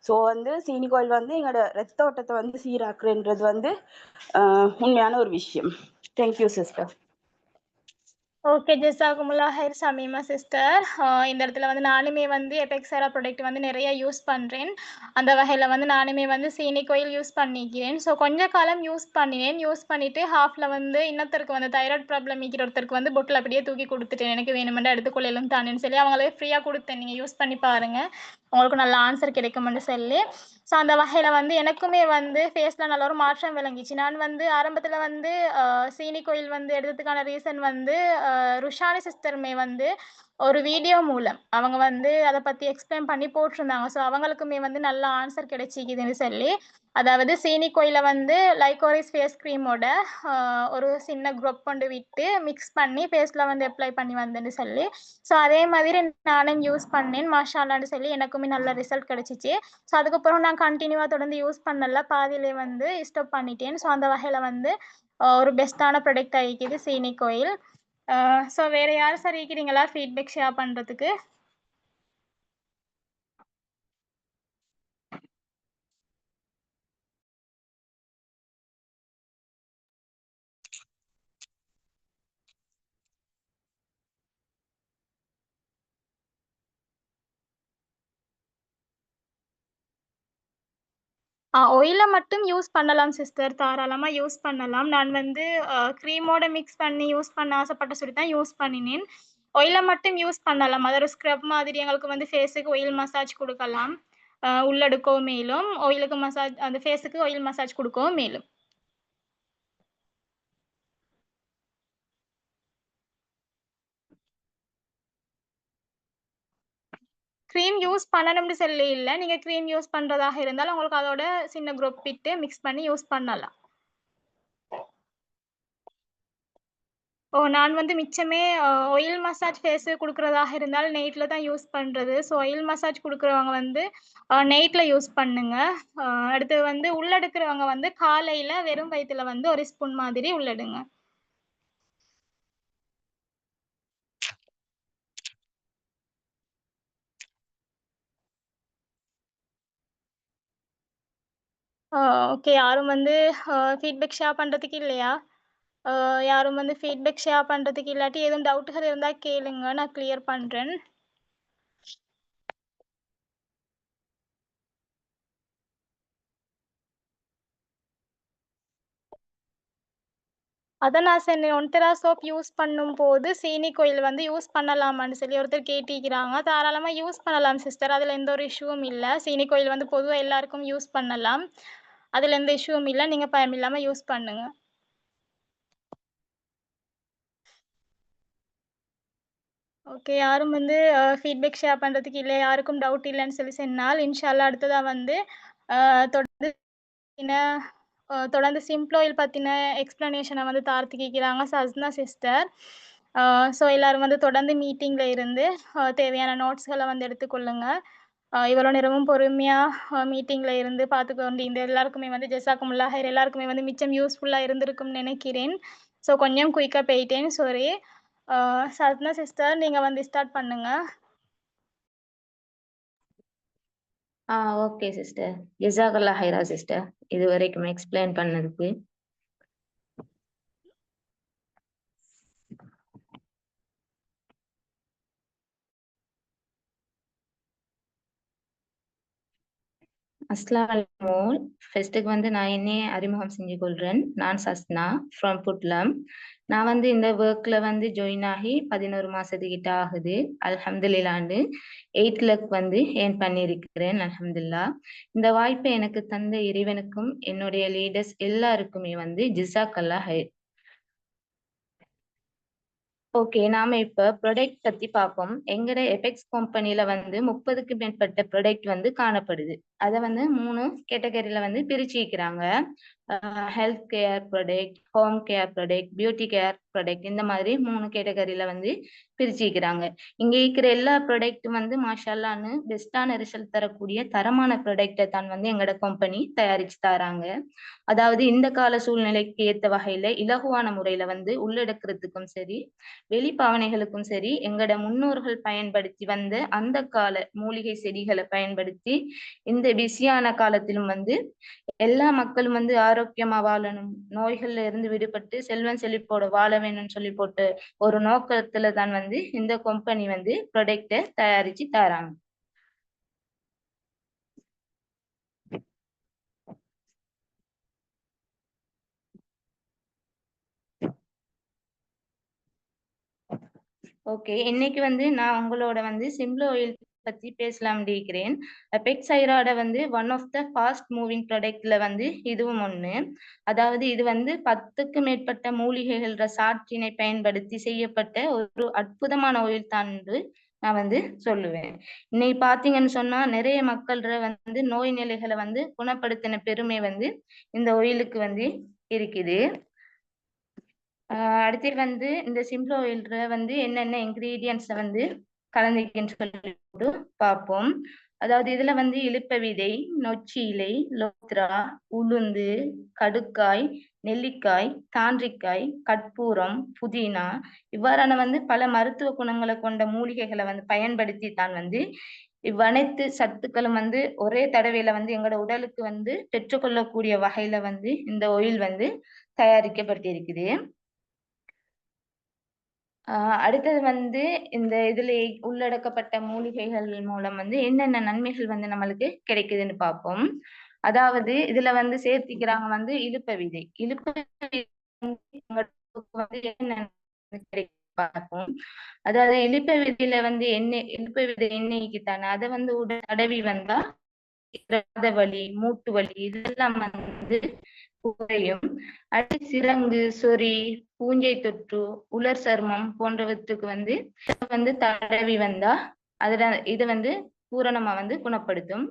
ஸோ வந்து சீனிக் ஆயில் வந்து எங்களோட ரத்த ஓட்டத்தை வந்து சீராக்குறன்றது வந்து உண்மையான ஒரு விஷயம். Thank you sister. ஓகே. ஜஸாக்குமுல்லா ஹைர் சமீமா சிஸ்டர். இந்த இடத்துல வந்து நானுமே வந்து எபெக்ஸரா ப்ராடக்ட் வந்து நிறைய யூஸ் பண்ணுறேன். அந்த வகையில் வந்து நானுமே வந்து சீனிக் ஆயில் யூஸ் பண்ணிக்கிறேன். ஸோ கொஞ்ச காலம் யூஸ் பண்ணினேன். யூஸ் பண்ணிவிட்டு ஹாஃபில் வந்து இன்னொருத்தருக்கு வந்து தைராய்டு ப்ராப்ளம் இருக்கிற ஒருத்தருக்கு வந்து பொட்டில் அப்படியே தூக்கி கொடுத்துட்டேன். எனக்கு வேணுமெண்டா எடுத்துக்கொள்ளலும் தானேன்னு சொல்லி அவங்களே ஃப்ரீயாக கொடுத்தேன். நீங்கள் யூஸ் பண்ணி பாருங்கள், உங்களுக்கு நல்ல ஆன்சர் கிடைக்கும்னு சொல்லி. ஸோ அந்த வகையில் வந்து எனக்குமே வந்து ஃபேஸில் நல்ல ஒரு மாற்றம் விளங்கிச்சு. நான் வந்து ஆரம்பத்தில் வந்து சீனிக் ஆயில் வந்து எடுத்ததுக்கான ரீசன் வந்து ருஷானி சிஸ்டருமே வந்து ஒரு வீடியோ மூலம் அவங்க வந்து அதை பற்றி எக்ஸ்பிளைன் பண்ணி போட்டிருந்தாங்க. ஸோ அவங்களுக்குமே வந்து நல்ல ஆன்சர் கிடைச்சிக்குதுன்னு சொல்லி, அதாவது சீனிக் ஆயிலை வந்து லைகோரிஸ் ஃபேஸ் க்ரீமோட ஒரு சின்ன க்ரொப் கொண்டு விட்டு மிக்ஸ் பண்ணி ஃபேஸில் வந்து அப்ளை பண்ணி வந்தேன்னு சொல்லி, ஸோ அதே மாதிரி நானும் யூஸ் பண்ணேன். மாஷா அல்லான்னு சொல்லி எனக்குமே நல்ல ரிசல்ட் கிடைச்சிச்சு. ஸோ அதுக்கப்புறம் நான் கண்டினியூவாக தொடர்ந்து யூஸ் பண்ணல, பாதியிலே வந்து ஸ்டாப் பண்ணிட்டேன். ஸோ அந்த வகையில் வந்து ஒரு பெஸ்ட்டான ப்ராடக்ட் ஆகிக்குது சீனிக் ஆயில். ஸோ வேறு யார் சார் இருக்கிறீங்களா ஃபீட்பேக் ஷேர் பண்ணுறதுக்கு? ஆயிலை மட்டும் யூஸ் பண்ணலாம் சிஸ்டர், தாராளமாக யூஸ் பண்ணலாம். நான் வந்து க்ரீமோட மிக்ஸ் பண்ணி யூஸ் பண்ண ஆசைப்பட்ட சொல்லி தான் யூஸ் பண்ணினேன். ஆயிலை மட்டும் யூஸ் பண்ணலாம். அது ஒரு ஸ்க்ரப் மாதிரி எங்களுக்கு வந்து ஃபேஸுக்கு ஆயில் மசாஜ் கொடுக்கலாம். உள்ளடுக்கவும் மேலும் ஆயிலுக்கு மசாஜ், அந்த ஃபேஸுக்கு ஆயில் மசாஜ் கொடுக்கவும் மேலும். க்ரீம் யூஸ் பண்ணணும்னு சொல்லி இல்லை. நீங்கள் க்ரீம் யூஸ் பண்ணுறதாக இருந்தால் உங்களுக்கு அதோட சின்ன க்ரொப் விட்டு மிக்ஸ் பண்ணி யூஸ் பண்ணலாம். நான் வந்து மிச்சமே ஆயில் மசாஜ் ஃபேஸு கொடுக்குறதாக இருந்தால் நைட்டில் தான் யூஸ் பண்ணுறது. ஸோ ஆயில் மசாஜ் கொடுக்குறவங்க வந்து நைட்டில் யூஸ் பண்ணுங்க. அடுத்து வந்து உள்ளெடுக்கிறவங்க வந்து காலையில் வெறும் வயிற்றுல வந்து ஒரு ஸ்பூன் மாதிரி உள்ளெடுங்க. ஓகே. யாரும் வந்து ஃபீட்பேக் ஷேர் பண்ணுறதுக்கு இல்லையா? யாரும் வந்து ஃபீட்பேக் ஷேர் பண்ணுறதுக்கு இல்லாட்டி எதுவும் டவுட்டுகள் இருந்தால் கேளுங்க, நான் கிளியர் பண்ணுறேன். அதான் நான் சொன்னேன், ஒன்டெரா சோப் யூஸ் பண்ணும்போது சீனிக் ஆயில் வந்து யூஸ் பண்ணலாமான்னு சொல்லி ஒருத்தர் கேட்டிருக்கிறாங்க. தாராளமாக யூஸ் பண்ணலாம் சிஸ்டர், அதில் எந்த ஒரு இஷ்யூவும் இல்லை. சீனிக் ஆயில் வந்து பொதுவாக எல்லாருக்கும் யூஸ் பண்ணலாம், அதில் எந்த இஷ்யூவும் இல்லை. நீங்கள் பயம் இல்லாமல் யூஸ் பண்ணுங்க. ஓகே. யாரும் வந்து ஃபீட்பேக் ஷேர் பண்ணுறதுக்கு இல்லை, யாருக்கும் டவுட் இல்லைன்னு சொல்லி சொன்னால் இன்ஷால்லா அடுத்ததாக வந்து தொடர்ந்து தொடர்ந்து சிம்ப்ளாயில் பற்றின எக்ஸ்ப்ளனேஷனை வந்து தார்த்திக்கிறாங்க சஸ்னா சிஸ்டர். ஸோ எல்லோரும் வந்து தொடர்ந்து மீட்டிங்கில் இருந்து தேவையான நோட்ஸ்களை வந்து எடுத்துக்கொள்ளுங்க. இவ்வளோ நேரமும் பொறுமையாக மீட்டிங்கில் இருந்து பார்த்துக்கொண்டு இந்த எல்லாருக்குமே வந்து ஜஸாக்குமுல்லா ஹைர், எல்லாருக்குமே வந்து மிச்சம் யூஸ்ஃபுல்லாக இருந்திருக்கும்னு நினைக்கிறேன். ஸோ கொஞ்சம் குயிக்காக போயிட்டேன், சாரி. சஸ்னா சிஸ்டர், நீங்கள் வந்து ஸ்டார்ட் பண்ணுங்கள். ஓகே சிஸ்டர், ஜஸாக்கல்லா ஹைரா சிஸ்டர், இது வரைக்கும் எக்ஸ்பிளைன் பண்ணதுக்கு. அஸ்ஸலாமு அலைக்கும். ஃபர்ஸ்ட்டுக்கு வந்து நான் என்னையே அறிமுகம் செஞ்சு கொள்கிறேன். நான் சஸ்னா ஃப்ரம் புட்லம். நான் வந்து இந்த ஒர்க்கில் வந்து ஜாயின் ஆகி 11 மாதத்துக்கிட்ட ஆகுது. அல்ஹம்துலில்லாஹ்னு 8 லக் வந்து ஏர்ன் பண்ணியிருக்கிறேன். அல்ஹம்துலில்லாஹ். இந்த வாய்ப்பை எனக்கு தந்த இறைவனுக்கும் என்னுடைய லீடர்ஸ் எல்லாருக்குமே வந்து ஜஸாக்கல்லா ஹைர். ஓகே, நாம இப்ப ப்ராடக்ட் பத்தி பார்ப்போம். எங்கட எபெக்ஸ் கம்பெனில வந்து 30க்கு மேற்பட்ட ப்ராடக்ட் வந்து காணப்படுது. அதை வந்து 3 கேட்டகரியில வந்து பிரிச்சுக்கிறாங்க. Health care product, home care product, beauty care product, இந்த மாதிரி 3 கேட்டகரியில வந்து பிரிச்சுக்கிறாங்க. இங்க இருக்கிற எல்லா ப்ராடக்ட்டும் வந்து மாஷால்லான்னு பெஸ்டான ரிசல்ட் தரக்கூடிய தரமான ப்ராடக்டை தான் வந்து எங்கட கம்பெனி தயாரிச்சு தராங்க. அதாவது இந்த கால சூழ்நிலைக்கு ஏற்ற வகையில இலகுவான முறையில வந்து உள்ளடக்கிறதுக்கும் சரி, வெளிப்பாவனைகளுக்கும் சரி, எங்கட முன்னோர்கள் பயன்படுத்தி வந்த அந்த கால மூலிகை செடிகளை பயன்படுத்தி இந்த பிஸியான காலத்திலும் வந்து எல்லா மக்களும் வந்து ஆரோக்கியமா வாழணும், நோய்கள்ல இருந்து விடுபட்டு செல்வம் செழிப்போட வாழ வேணும்னு சொல்லி போட்டு ஒரு நோக்கத்துல தான் வந்து இந்த கம்பெனி வந்து ப்ராடக்ட தயாரிச்சு தராங்க. ஓகே, இன்னைக்கு வந்து நான் உங்களோட வந்து சிம்லோ ஆயில் பத்தி பேசலாம் இருக்கிறேன். பெக்ஸ் ஐராட வந்து one of the fast moving ப்ராடக்ட்ல வந்து இதுவும் ஒண்ணு. அதாவது இது வந்து 10க்கு மேற்பட்ட மூலிகைகள சாற்றினை பயன்படுத்தி செய்யப்பட்ட ஒரு அற்புதமான ஆயில் தான் என்று நான் வந்து சொல்லுவேன். இன்னைக்கு பாத்தீங்கன்னு சொன்னா நிறைய மக்கள்ற வந்து நோய் நிலைகளை வந்து குணப்படுத்தின பெருமை வந்து இந்த ஆயிலுக்கு வந்து இருக்குது. அடுத்து வந்து இந்த சிம்ப்ளோ ஆயில்ல வந்து என்னென்ன இன்கிரீடியன்ட்ஸை வந்து கலந்துக்குன்னு சொல்லி பார்ப்போம். அதாவது இதுல வந்து இலுப்ப விதை, நொச்சி இலை, லோத்ரா, உளுந்து, கடுக்காய், நெல்லிக்காய், தாண்டிக்காய், கற்பூரம், புதினா இவ்வாறான வந்து பல மருத்துவ குணங்களை கொண்ட மூலிகைகளை வந்து பயன்படுத்தி தான் வந்து இவ்வனைத்து சத்துக்களும் வந்து ஒரே தடவையில வந்து எங்களோட உடலுக்கு வந்து பெற்றுக்கொள்ளக்கூடிய வகையில வந்து இந்த ஆயில் வந்து தயாரிக்கப்பட்டு இருக்குது. அடுத்தது வந்து இந்த இதுல உள்ளடக்கப்பட்ட மூலிகைகள் மூலம் வந்து என்னென்ன நன்மைகள் வந்து நம்மளுக்கு கிடைக்குதுன்னு பார்ப்போம். அதாவது இதுல வந்து சேர்த்திக்கிறாங்க வந்து இலுப்ப விதை. இலுப்ப வந்து என்ன பார்ப்போம். அதாவது இலுப்ப விதையில வந்து எண்ணெய், இலுப்ப விதை எண்ணெய்க்கு தானே அதை வந்து உடல் தடவி வந்தா வலி, மூட்டு வலி இதெல்லாம் வந்து குறையும். அடுத்து சிரங்கு, சொறி, பூஞ்சை தொற்று, உலர் சர்மம் போன்றவற்றுக்கு வந்து தடவி வந்தா அதுல இது வந்து பூரணமா வந்து குணப்படுத்தும்.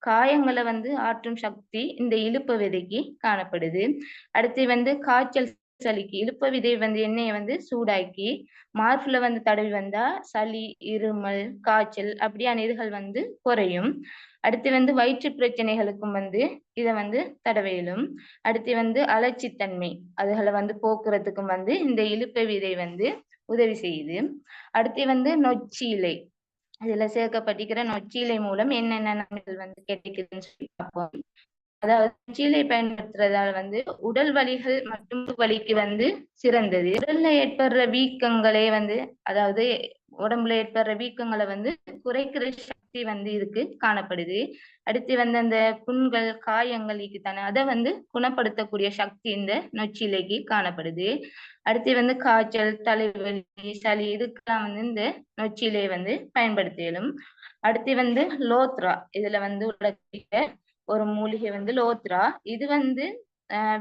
காயங்களை வந்து ஆற்றும் சக்தி இந்த இலுப்ப விதைக்கு காணப்படுது. அடுத்து வந்து காய்ச்சல் சளிக்கு இலுப்ப விதை வந்து எண்ணெயை வந்து சூடாக்கி மார்புல வந்து தடவி வந்தா சளி, இருமல், காய்ச்சல் அப்படியான இதுகள் வந்து குறையும். அடுத்து வந்து வயிற்று பிரச்சனைகளுக்கும் வந்து இதை வந்து தடவையிலும். அடுத்து வந்து அலட்சித்தன்மை அதுகளை வந்து போக்குறதுக்கும் வந்து இந்த இலுப்பை விதை வந்து உதவி செய்யுது. அடுத்து வந்து நொச்சி இலை, இதுல சேர்க்கப்பட்டிருக்கிற நொச்சி இலை மூலம் என்னென்ன நன்மைகள் வந்து கிடைக்குதுன்னு சொல்லி பார்ப்போம். அதாவது நொச்சியிலை பயன்படுத்துறதால வந்து உடல் வலிகள் மற்றும் வலிக்கு வந்து சிறந்தது. உடல்ல ஏற்படுற வீக்கங்களே வந்து அதாவது உடம்புல ஏற்படுற வீக்கங்களை வந்து குறைக்கிற சக்தி வந்து இதுக்கு காணப்படுது. அடுத்து வந்து அந்த புண்கள், காயங்கள் தானே அதை வந்து குணப்படுத்தக்கூடிய சக்தி இந்த நொச்சியிலைக்கு காணப்படுது. அடுத்து வந்து காய்ச்சல், தலைவலி, சளி இதுக்கெல்லாம் வந்து இந்த நொச்சியிலை வந்து பயன்படுத்தியலும். அடுத்து வந்து லோத்ரா, இதுல வந்து உள்ள ஒரு மூலிகை வந்து லோத்ரா. இது வந்து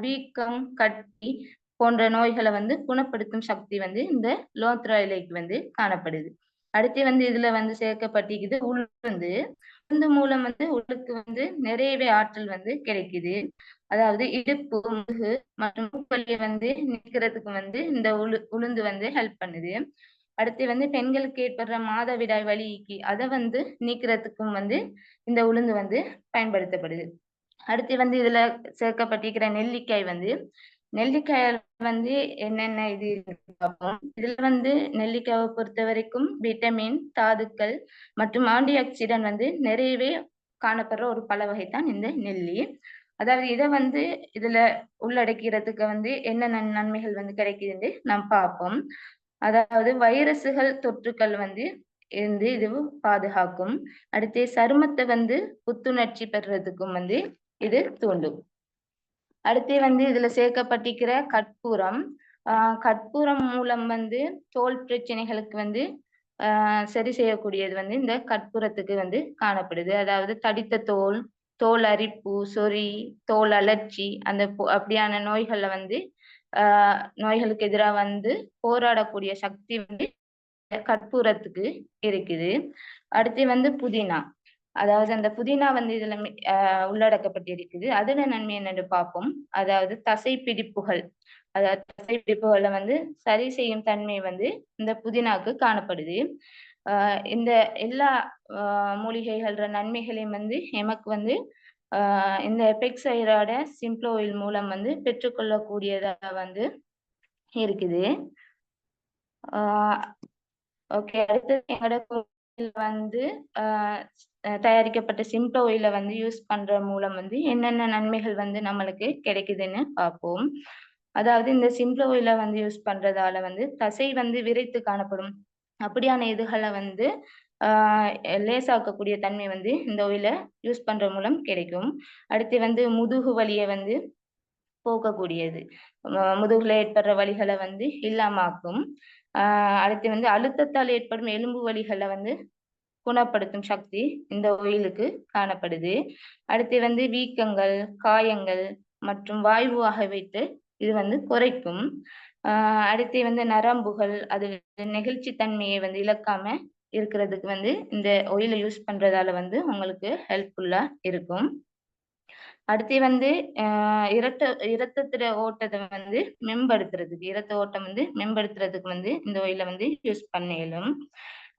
வீக்கம், கட்டி போன்ற நோய்களை வந்து குணப்படுத்தும் சக்தி வந்து இந்த லோத்ரா இலைக்கு வந்து காணப்படுது. அடுத்து வந்து இதுல வந்து சேர்க்கப்பட்டிருக்குது உளுந்து. உளுந்து மூலம் வந்து உடலுக்கு வந்து நிறையவே ஆற்றல் வந்து கிடைக்குது. அதாவது இடுப்பு, முதுகு மற்றும் மூக்குவலியை வந்து நீக்கிறதுக்கு வந்து இந்த உளுந்து வந்து ஹெல்ப் பண்ணுது. அடுத்து வந்து பெண்களுக்கு ஏற்படுற மாதவிடாய் வலிக்கு அதை வந்து நீக்கிறதுக்கும் வந்து இந்த உளுந்து வந்து பயன்படுத்தப்படுது. அடுத்து வந்து இதுல சேர்க்கப்பட்டிருக்கிற நெல்லிக்காய் வந்து நெல்லிக்காயில வந்து என்னென்ன இது பார்ப்போம். இதுல வந்து நெல்லிக்காயை பொறுத்த வரைக்கும் விட்டமின், தாதுக்கள் மற்றும் ஆன்டி ஆக்சிடென்ட் வந்து நிறையவே காணப்படுற ஒரு பல வகை தான் இந்த நெல்லி. அதாவது இதை வந்து இதுல உள்ளடக்கிறதுக்கு வந்து என்னென்ன நன்மைகள் வந்து கிடைக்குதுன்னு நாம் பார்ப்போம். அதாவது வைரசுகள், தொற்றுக்கள் வந்து இருந்து இது பாதுகாக்கும். அடுத்து சருமத்தை வந்து புத்துணர்ச்சி பெறுறதுக்கும் வந்து இது தூண்டும். அடுத்து வந்து இதுல சேர்க்கப்பட்டிருக்கிற கற்பூரம். கற்பூரம் மூலம் வந்து தோல் பிரச்சனைகளுக்கு வந்து சரி செய்யக்கூடியது வந்து இந்த கற்பூரத்துக்கு வந்து காணப்படுது. அதாவது தடித்த தோல், தோல் அரிப்பு, சொறி, தோல் அலர்ச்சி அந்த அப்படியான நோய்கள்ல வந்து நோய்களுக்கு எதிராக வந்து போராடக்கூடிய சக்தி வந்து கற்பூரத்துக்கு இருக்குது. அடுத்து வந்து புதினா. அதாவது அந்த புதினா வந்து இதுல உள்ளடக்கப்பட்டிருக்குது. அதுல நன்மை என்னன்னு பார்ப்போம். அதாவது தசை பிடிப்புகள், அதாவது தசை பிடிப்புகளை வந்து சரி செய்யும் தன்மை வந்து இந்த புதினாக்கு காணப்படுது. இந்த எல்லா மூலிகைகள நன்மைகளையும் வந்து எமக்கு வந்து இந்த எபெக்ஸ் ஐராட சிம்ப்ளோ ஆயில் மூலம் வந்து பெற்றுக்கொள்ளக்கூடியதா வந்து இருக்குது. ஓகே, அடுத்தது எங்களோட வந்து தயாரிக்கப்பட்ட சிம்ப்ளோ ஆயில வந்து யூஸ் பண்ற மூலம் வந்து என்னென்ன நன்மைகள் வந்து நம்மளுக்கு கிடைக்குதுன்னு பார்ப்போம். அதாவது இந்த சிம்ப்ளோ ஆயில வந்து யூஸ் பண்றதால வந்து தசை வந்து விரைத்து காணப்படும் அப்படியான இதுகளை வந்து லேசாக்கக்கூடிய தன்மை வந்து இந்த ஆயில யூஸ் பண்ற மூலம் கிடைக்கும். அடுத்து வந்து முதுகு வலியை வந்து போக்கக்கூடியது, முதுகுல ஏற்படுற வலிகளை வந்து இல்லாமாக்கும். அடுத்து வந்து அழுத்தத்தால் ஏற்படும் எலும்பு வலிகளை வந்து குணப்படுத்தும் சக்தி இந்த ஆயிலுக்கு காணப்படுது. அடுத்து வந்து வீக்கங்கள், காயங்கள் மற்றும் வாய்வு ஆகியவற்றை இது வந்து குறைக்கும். அடுத்து வந்து நரம்புகள் அது நெகிழ்ச்சி தன்மையை வந்து இழக்காம இருக்கிறதுக்கு வந்து இந்த ஆயிலை யூஸ் பண்றதால வந்து உங்களுக்கு ஹெல்ப்ஃபுல்லா இருக்கும். அடுத்து வந்து இரத்தத்துல ஓட்டத்தை வந்து மேம்படுத்துறதுக்கு, இரத்த ஓட்டம் வந்து மேம்படுத்துறதுக்கு வந்து இந்த ஆயிலை வந்து யூஸ் பண்ண இயலும்.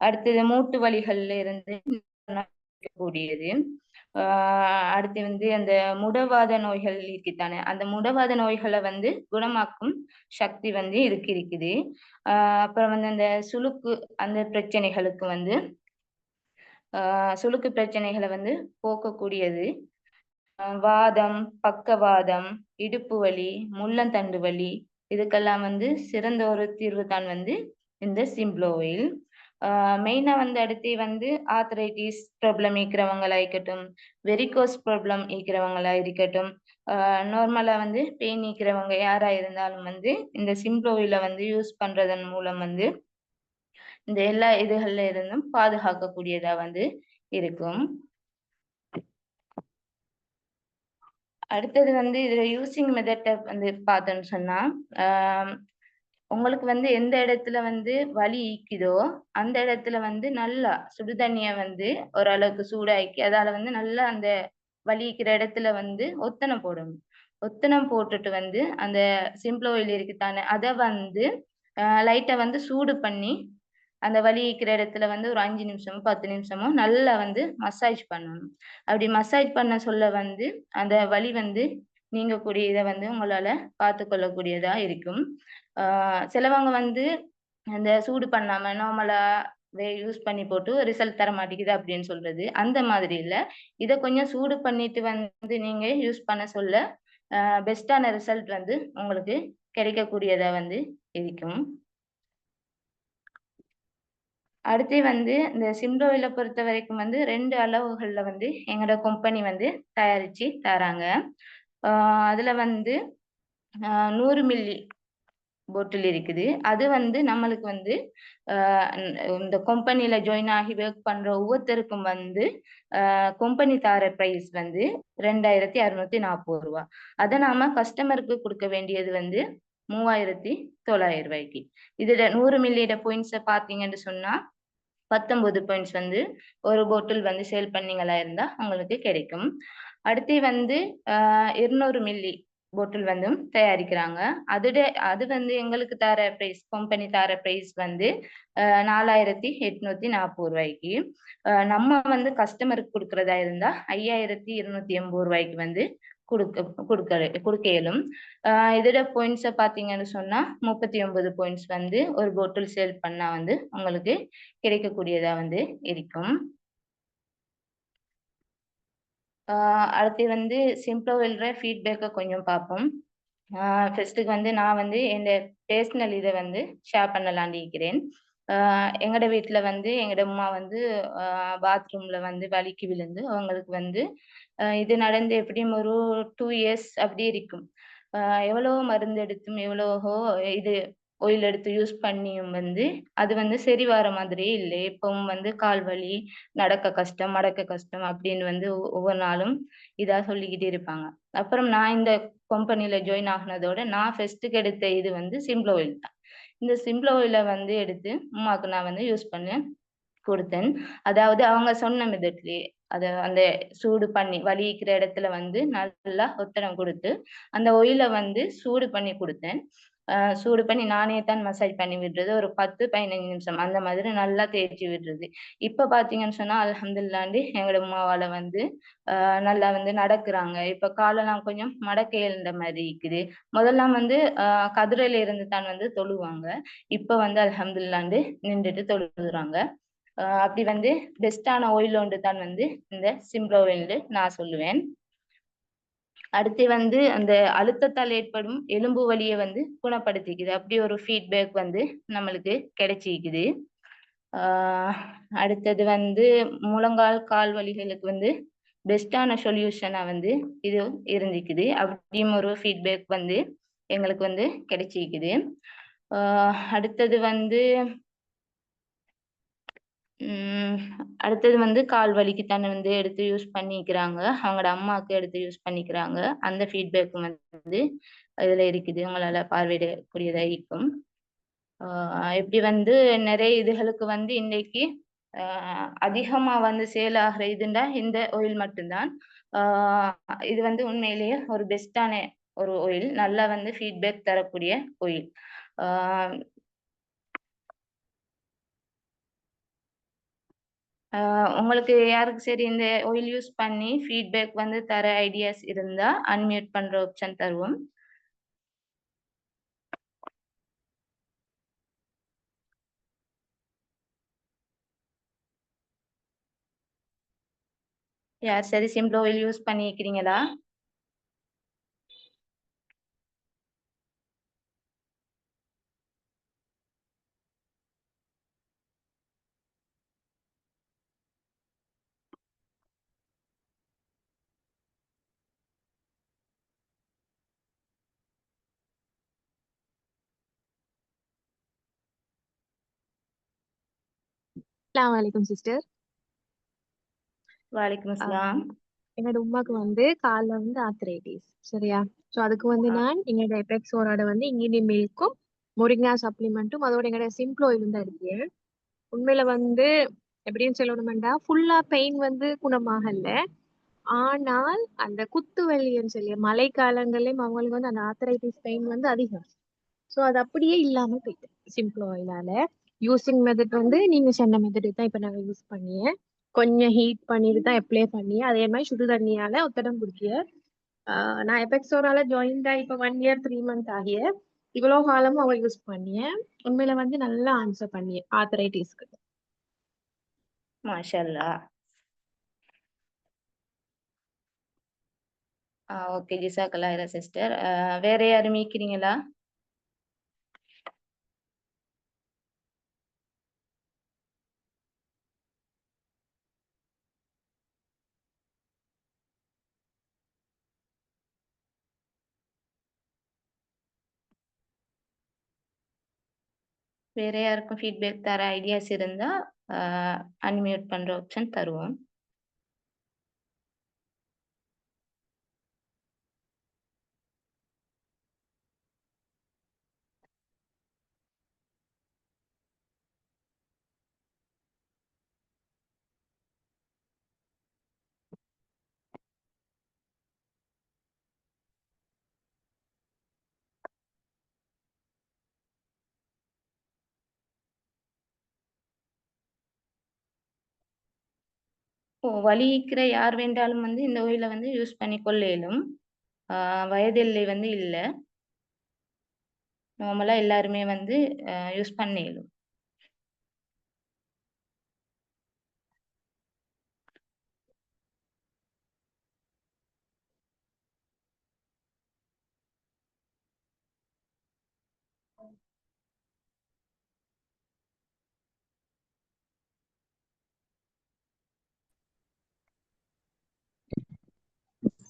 அடுத்தது மூட்டு வலிகள்ல இருந்து கூடியது. அடுத்து வந்து அந்த முடவாத நோய்கள் இருக்குதானே, அந்த முடவாத நோய்களை வந்து குணமாக்கும் சக்தி வந்து இருக்குது. அப்புறம் வந்து அந்த சுளுக்கு அந்த பிரச்சனைகளுக்கு வந்து சுளுக்கு பிரச்சனைகளை வந்து போக்கக்கூடியது. வாதம், பக்கவாதம், இடுப்பு வலி, முள்ளந்தண்டு வலி இதுக்கெல்லாம் வந்து சிறந்த ஒரு தீர்வு தான் வந்து இந்த சிம்ப்ளோ ஆயில். மெயினா வந்து அடுத்து வந்து ஆர்த்ரைட்டிஸ் ப்ராப்ளம் இருக்கிறவங்களா இருக்கட்டும், வெரிகோஸ் ப்ராப்ளம் இருக்கிறவங்களா இருக்கட்டும், நார்மலா வந்து பெயின் இருக்கிறவங்க யாரா இருந்தாலும் வந்து இந்த சிம்ப்ளோ ஆயில வந்து யூஸ் பண்றதன் மூலம் வந்து இந்த எல்லா இதுகள்ல இருந்தும் பாதுகாக்கக்கூடியதா வந்து இருக்கும். அடுத்தது வந்து இதுல யூசிங் மெத்தட் வந்து பார்த்தோன்னு சொன்னா, உங்களுக்கு வந்து எந்த இடத்துல வந்து வலி ஈக்குதோ அந்த இடத்துல வந்து நல்லா சுடுதண்ணிய வந்து ஓரளவுக்கு சூடாக்கி அதால வந்து நல்லா அந்த வலிக்கிற இடத்துல வந்து ஒத்தனம் போடணும். ஒத்தனம் போட்டுட்டு வந்து அந்த சிம்ப்ளோ ஆயில் இருக்குதானே அதை வந்து லைட்டா வந்து சூடு பண்ணி அந்த வலிக்கிற இடத்துல வந்து ஒரு 5 நிமிஷமோ 10 நிமிஷமோ நல்லா வந்து மசாஜ் பண்ணணும். அப்படி மசாஜ் பண்ண சொல்ல வந்து அந்த வலி வந்து நீங்கக்கூடிய இதை வந்து உங்களால பார்த்து கொள்ளக்கூடியதா இருக்கும். சிலவங்க வந்து அந்த சூடு பண்ணாம நார்மலா யூஸ் பண்ணி போட்டு ரிசல்ட் தர மாட்டேங்குது அப்படின்னு சொல்றது அந்த மாதிரி இல்ல. இதை கொஞ்சம் சூடு பண்ணிட்டு வந்து நீங்க யூஸ் பண்ண சொல்ல பெஸ்டான ரிசல்ட் வந்து உங்களுக்கு கிடைக்கக்கூடியதா வந்து இருக்கும். அடுத்து வந்து இந்த சிம்ப்ளோ ஆயில பொறுத்த வரைக்கும் வந்து 2 அளவுகள்ல வந்து எங்களோட கம்பெனி வந்து தயாரிச்சு தராங்க. அதுல வந்து 100 மில்லி பாட்டில் இருக்குது. அது வந்து நம்மளுக்கு வந்து இந்த கம்பெனில ஜாயின் ஆகி ஒர்க் பண்ற ஒவ்வொருத்தருக்கும் வந்து கம்பெனி தர பிரைஸ் வந்து 2640 ரூபாய். அதை நாம கஸ்டமருக்கு கொடுக்க வேண்டியது வந்து 3900 ரூபாய்க்கு. இதுல 100 மில்லியோட பாயிண்ட்ஸை பார்த்தீங்கன்னு சொன்னா 19 பாயிண்ட்ஸ் வந்து ஒரு பாட்டில் வந்து சேல் பண்ணீங்களா இருந்தா உங்களுக்கு கிடைக்கும். அடுத்து வந்து 200 மில்லி பாட்டில் வந்து தயாரிக்கிறாங்க. அது வந்து எங்களுக்கு தர பிரைஸ், கம்பெனி தர பிரைஸ் வந்து 4840 ரூபாய்க்கு. நம்ம வந்து கஸ்டமருக்கு கொடுக்கறதா இருந்தா 5280 ரூபாய்க்கு வந்து கொடுக்க இயலும். இதோட பாயிண்ட்ஸை பார்த்தீங்கன்னு சொன்னா 39 பாயிண்ட்ஸ் வந்து ஒரு பாட்டில் சேல் பண்ணா வந்து உங்களுக்கு கிடைக்கக்கூடியதா வந்து இருக்கும். அடுத்து வந்து சிம்ப்ளோ ஆயில்ற ஃபீட்பேக்கை கொஞ்சம் பார்ப்போம். ஃபர்ஸ்ட்டுக்கு வந்து நான் வந்து என் பர்சனல் இதை வந்து ஷேர் பண்ணலான்னு இருக்கிறேன். எங்களோட வீட்டுல வந்து எங்களோட அம்மா வந்து பாத்ரூம்ல வந்து வலிக்கு விழுந்து அவங்களுக்கு வந்து இது நடந்து எப்படியும் ஒரு 2 இயர்ஸ் அப்படி இருக்கும். எவ்வளவோ மருந்து எடுத்தும் எவ்வளவோ இது ஆயில் எடுத்து யூஸ் பண்ணியும் வந்து அது வந்து சரி வர மாதிரியே இல்லை. இப்பவும் வந்து கால் வலி, நடக்க கஷ்டம், மடக்க கஷ்டம் அப்படின்னு வந்து ஒவ்வொரு நாளும் இதா சொல்லிக்கிட்டே இருப்பாங்க. அப்புறம் நான் இந்த கம்பெனில ஜாயின் ஆகுனதோட நான் ஃபர்ஸ்ட்டுக்கு எடுத்த இது வந்து சிம்ப்ளோ ஆயில் தான். இந்த சிம்ப்ளோ ஆயில வந்து எடுத்து அம்மாவுக்கு நான் வந்து யூஸ் பண்ண கொடுத்தேன். அதாவது அவங்க சொன்ன மெத்தட்லயே அந்த சூடு பண்ணி வலிக்கிற இடத்துல வந்து நல்லா ஒத்தடம் கொடுத்து அந்த ஆயிலை வந்து சூடு பண்ணி கொடுத்தேன். சூடு பண்ணி நானே தான் மசாஜ் பண்ணி விடுறது. ஒரு 10-15 நிமிஷம் அந்த மாதிரி நல்லா தேய்ச்சி விடுறது. இப்ப பாத்தீங்கன்னு சொன்னா அல்ஹம்துலில்லாஹ் எங்களோட அம்மாவால வந்து நல்லா வந்து நடக்குறாங்க. இப்ப காலெல்லாம் கொஞ்சம் மடக்க இயலுந்த மாதிரி இருக்குது. முதல்லாம் வந்து கதிரையில இருந்து தான் வந்து தொழுவாங்க. இப்ப வந்து அல்ஹம்துலில்லாஹ் நின்றுட்டு தொழுகிறாங்க. அப்படி வந்து பெஸ்டான ஆயில் ஒன்று தான் வந்து இந்த சிம்ப்ளோ ஆயில் நான் சொல்லுவேன். அடுத்து வந்து அந்த அழுத்தத்தால் ஏற்படும் எலும்பு வலியை வந்து குணப்படுத்திக்குது. அப்படி ஒரு ஃபீட்பேக் வந்து நம்மளுக்கு கிடைச்சிக்குது. அடுத்தது வந்து முழங்கால் கால் வலிகளுக்கு வந்து பெஸ்டான சொல்யூஷனா வந்து இது இருந்துக்குது. அப்படியும் ஒரு ஃபீட்பேக் வந்து எங்களுக்கு வந்து கிடைச்சிக்குது. அடுத்தது வந்து அடுத்தது வந்து கால் வலிக்கு தானே வந்து எடுத்து யூஸ் பண்ணிக்கிறாங்க. அவங்களோட அம்மாவுக்கு எடுத்து யூஸ் பண்ணிக்கிறாங்க. அந்த ஃபீட்பேக்கும் வந்து இதுல இருக்குது. உங்களால பார்வையிடக்கூடியதா இருக்கும். இப்படி வந்து நிறைய இதுகளுக்கு வந்து இன்னைக்கு அதிகமா வந்து சேல் ஆகிற இதுண்டா இந்த ஆயில் மட்டும்தான். இது வந்து உண்மையிலேயே ஒரு பெஸ்டான ஒரு ஆயில், நல்லா வந்து ஃபீட்பேக் தரக்கூடிய ஆயில். உங்களுக்கு யாருக்கு சரி இந்த ஆயில் யூஸ் பண்ணி ஃபீட்பேக் வந்து தர ஐடியாஸ் இருந்தா அன்மியூட் பண்ற ஆப்ஷன் தருவோம். யார் சரி சிம்பிள் ஆயில் யூஸ் பண்ணிக்கிறீங்களா? அஸ்ஸலாமு அலைக்கும் சிஸ்டர். வலைக்கும் அஸ்ஸலாம். என்னோட உமாக்கு வந்து கால்ல வந்து ஆர்த்ரைட்டிஸ், சரியா? ஸோ அதுக்கு வந்து நான் எங்களோட எபெக்ஸோரோட வந்து இங்கிலீஷ் மில்க்கும் முருங்கா சப்ளிமெண்ட்டும் அதோட எங்களோட சிம்பிள் ஆயிலும் தான் இருக்கு. உண்மையில வந்து எப்படின்னு சொல்லணுமெண்டா ஃபுல்லா பெயின் வந்து குணமாகல, ஆனால் அந்த குத்து வலின்னு சொல்லி மழை காலங்கள்லயும் அவங்களுக்கு வந்து அந்த ஆர்த்ரைட்டிஸ் பெயின் வந்து அதிகம். ஸோ அது அப்படியே இல்லாம போயிட்டு சிம்பிள் ஆயிலால யூசிங் மெத்தட் வந்து நீங்க சொன்ன மெத்தட் தான் இப்ப நாங்க யூஸ் பண்ணிய கொஞ்சம் ஹீட் பண்ணிட்டு தான் அப்ளை பண்ணி அதே மாதிரி சுடு தண்ணியால ஒத்தடம் குடிக்கிய. நான் எபெக்ஸோரால ஜாயின் ஆகி இப்போ 1 year 3 months ஆகிய. இவ்வளவு காலமும் அவ யூஸ் பண்ணிய. உண்மையில வந்து நல்லா ஆன்சர் பண்ணிய ஆர்த்ரைட்டிஸ்க்கு. மாஷா அல்லாஹ். Okay, ஜிசாக்கல்லாஹ் sister. வேற யாரும் மீக்கிறீங்களா? வேற யாருக்கும் ஃபீட்பேக் தர ஐடியாஸ் இருந்தா அன்மியூட் பண்ற ஆப்ஷன் தருவோம். வலிக்கிற யார் வேண்டாலும் வந்து இந்த ஆயிலை வந்து யூஸ் பண்ணி கொள்ளையிலும். வயதில்லை வந்து இல்லை, நார்மலா எல்லாருமே வந்து யூஸ் பண்ணிடும்.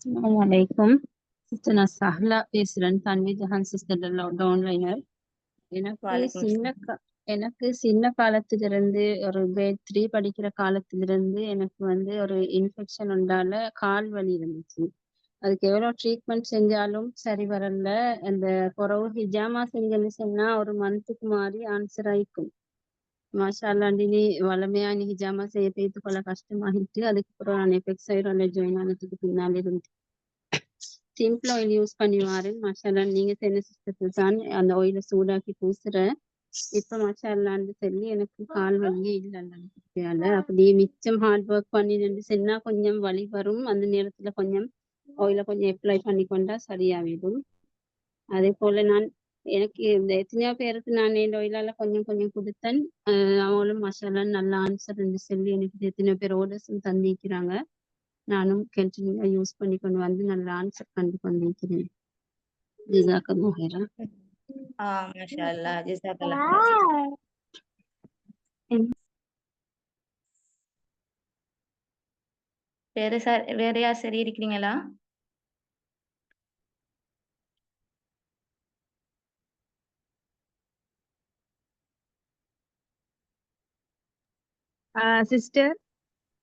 அஸ்ஸலாமு அலைக்கும் சிஸ்டர். நான் சஹ்லா பேசுறேன், தன்வி ஜஹான் சிஸ்டர் டவுன்லைனர். எனக்கு சின்ன காலத்துல இருந்து ஒரு grade 3 படிக்கிற காலத்துல இருந்து எனக்கு வந்து ஒரு இன்ஃபெக்ஷன் உண்டால கால் வலி இருந்துச்சு. அதுக்கு எவ்வளவு ட்ரீட்மெண்ட் செஞ்சாலும் சரி வரல. அந்த குறவு ஹிஜாமா செஞ்சேன்னு சொன்னா ஒரு மந்த்துக்கு மாதிரி ஆன்சர் ஆயிக்கும். மாஷா அல்லாஹ், நீ வளமையா நீ ஹிஜாமா செய்ய பேத்து கொள்ள கஷ்டமாகிட்டு அதுக்கப்புறம் நான் எஃபெக்ட்ஸைரோல ஜாயின் ஆனதுக்கு பின்னால இருந்து சிம்பிள் ஆயில் யூஸ் பண்ணி வாரேன். மாஷா அல்லாஹ், நீங்க சென்ன சிஸ்டத்தில் தான் அந்த ஆயிலை சூடாக்கி பூசுறேன். இப்ப மாஷா அல்லான்னு சொல்லி எனக்கு கால் வலியே இல்லை. அப்படியே மிச்சம் ஹார்ட் ஒர்க் பண்ணி நின்று சொன்னா கொஞ்சம் வலி வரும். அந்த நேரத்துல கொஞ்சம் ஆயில கொஞ்சம் அப்ளை பண்ணி கொண்டா சரியாவிடும். அதே போல நான் எனக்கு இந்த எத்தனையோ பேருக்கு நான் என் ஒயிலால கொஞ்சம் கொஞ்சம் கொடுத்தேன். அவங்களும் மசாலா நல்ல ஆன்சர் சொல்லி எனக்கு எத்தனையோ பேர் ஓர்டர்ஸும் தந்திக்கிறாங்க. நானும் கண்டினியூவா யூஸ் பண்ணி கொண்டு வந்து நல்ல ஆன்சர் கண்டு கொண்டிருக்கிறேன். ஜிசாக்கல்லாஹ் ஹைரன். மாஷா அல்லாஹ், ஜஸாக்கல்லாஹ் ஹைரன். வேற யார் சரி இருக்கிறீங்களா? சிஸ்டர்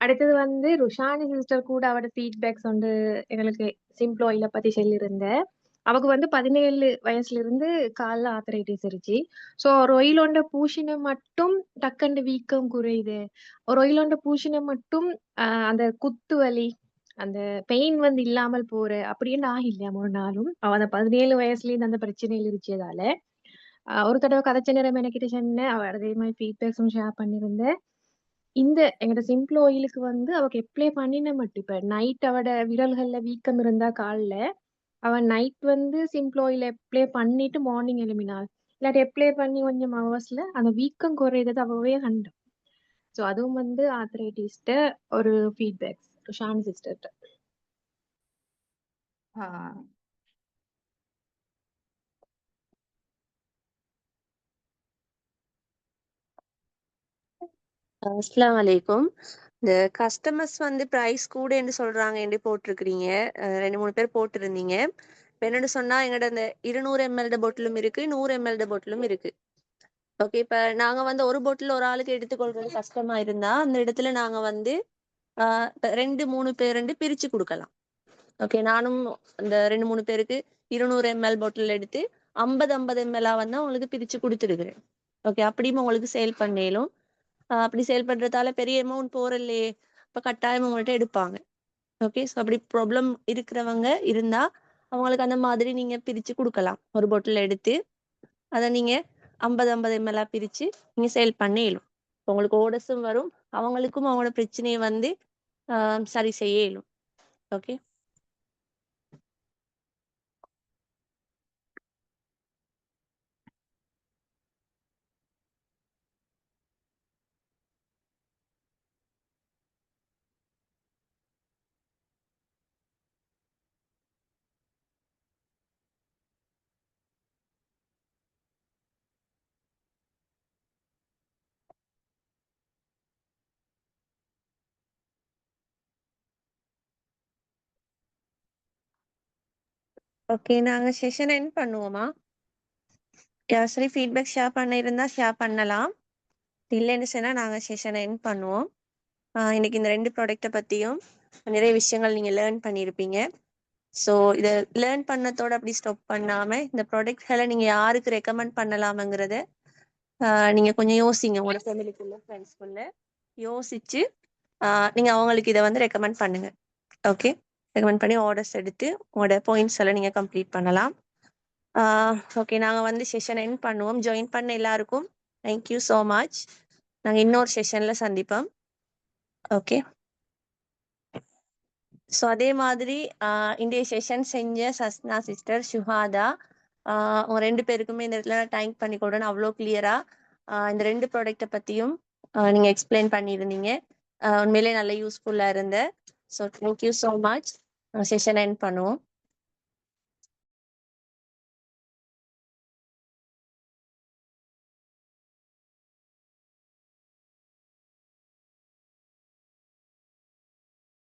அடுத்தது வந்து ருஷானி சிஸ்டர் கூட அவட ஃபீட்பேக்ஸ் வந்து எங்களுக்கு சிம்பிள் ஆயில பத்தி சொல்லியிருந்தேன். அவக்கு வந்து 17 வயசுல இருந்து கால்ல ஆத்தரைட்டிஸ் இருந்துச்சு. ஸோ ஒரு ஒயிலோண்ட பூசின மட்டும் டக்கண்டு வீக்கம் குறையுது. ஒரு ஒயிலோண்ட பூசின மட்டும் அந்த குத்து வலி அந்த பெயின் வந்து இல்லாமல் போற அப்படின்னு ஆகில்லையா ஒரு நாளும். அவ அந்த 17 வயசுல இருந்து அந்த பிரச்சனையில் இருச்சதால ஒரு தடவை கதைச்ச நேரம் எனக்கிட்ட சொன்னேன். அவ அதே மாதிரி ஃபீட்பேக்ஸும் ஷேர் பண்ணியிருந்தேன். இந்த எங்கட சிம்பிள் ஆயிலுக்கு வந்து அவக்கு அப்ளை பண்ணின மட்டும் இப்ப நைட் அவட விரல்கள்ல வீக்கம் இருந்தா கால்ல அவன் நைட் வந்து சிம்பிள் ஆயில் அப்ளை பண்ணிட்டு மார்னிங் எழுப்பினாள். இல்லாட்டி அப்ளை பண்ணி கொஞ்சம் ஹவர்ஸ்ல அந்த வீக்கம் குறையறது அவவே கண்டான். ஸோ அதுவும் வந்து ஆர்த்ரைட்டிஸ்ட ஒரு ஃபீட்பேக்ஸ் ஷான் சிஸ்டர்ட்ட. அஸ்ஸலாமு அலைக்கும். இந்த கஸ்டமர்ஸ் வந்து பிரைஸ் கூடன்னு சொல்றாங்க என்று போட்டிருக்கிறீங்க. 2-3 பேர் போட்டிருந்தீங்க. இப்ப என்னன்னு சொன்னா எங்கட இந்த 200 ml பாட்டிலும் இருக்கு, 100 ml பாட்டிலும் இருக்கு. ஓகே, இப்ப நாங்க வந்து ஒரு பாட்டில் ஒரு ஆளுக்கு எடுத்துக்கொள்றது கஷ்டமா இருந்தா அந்த இடத்துல நாங்க வந்து 2-3 பேர் பிரிச்சு கொடுக்கலாம். ஓகே, நானும் இந்த 2-3 பேருக்கு 200 ml பாட்டில் எடுத்து 50-50 ml வந்து உங்களுக்கு பிரிச்சு கொடுத்துருக்குறேன். ஓகே, அப்படியும் உங்களுக்கு சேல் பண்ணேலும். அப்படி சேல் பண்றதால பெரிய அமௌண்ட் போறல்லையே, இப்ப கட்டாயம் உங்கள்ட்ட எடுப்பாங்க. ஓகே, ஸோ அப்படி ப்ராப்ளம் இருக்கிறவங்க இருந்தா அவங்களுக்கு அந்த மாதிரி நீங்க பிரிச்சு கொடுக்கலாம். ஒரு பாட்டில் எடுத்து அதை நீங்க 50-50 ml பிரிச்சு நீங்க சேல் பண்ணிடலாம். உங்களுக்கு ஓடஸும் வரும், அவங்களுக்கும் அவங்களோட பிரச்சனையை வந்து சரி செய்ய இயலும். ஓகே, ஓகே, நாங்க செஷன் எண்ட் பண்ணுவோமா? யார் சரி ஃபீட்பேக் ஷேர் பண்ண இருந்தா ஷேர் பண்ணலாம். இல்லைன்னு சொன்னா நாங்க செஷனை எண்ட் பண்ணுவோம். இன்னைக்கு இந்த 2 ப்ராடக்ட்டை பத்தியும் நிறைய விஷயங்கள் நீங்க லேர்ன் பண்ணியிருப்பீங்க. ஸோ இதை லேர்ன் பண்ணத்தோட அப்படி ஸ்டாப் பண்ணாம இந்த ப்ராடக்ட்களை நீங்க யாருக்கு ரெக்கமெண்ட் பண்ணலாமங்கிறத நீங்க கொஞ்சம் யோசிங்க. உங்களோட ஃபேமிலிக்குள்ள ஃப்ரெண்ட்ஸ்குள்ள யோசிச்சு நீங்க அவங்களுக்கு இதை வந்து ரெக்கமெண்ட் பண்ணுங்க. ஓகே, ரெக்கமெண்ட் பண்ணி ஆர்டர்ஸ் எடுத்து உங்களோட பாயிண்ட்ஸ் எல்லாம் நீங்க கம்ப்ளீட் பண்ணலாம். ஓகே, நாங்க வந்து செஷன் எண்ட் பண்ணுவோம். ஜாயின் பண்ண எல்லாருக்கும் தேங்க்யூ ஸோ மச். நாங்க இன்னொரு செஷன்ல சந்திப்போம். ஓகே, ஸோ அதே மாதிரி இந்திய செஷன் செஞ்ச சஸ்னா சிஸ்டர், ஷுஹாதா, அவங்க 2 பேருக்குமே இந்த இடத்துல டைம் பண்ணி கொடுன்னு அவ்வளோ கிளியரா இந்த 2 ப்ராடக்ட்டை பத்தியும் நீங்க எக்ஸ்பிளைன் பண்ணியிருந்தீங்க. உண்மையிலே நல்ல யூஸ்ஃபுல்லா இருந்த. So thank you so much. Session end பண்ணுவோம்.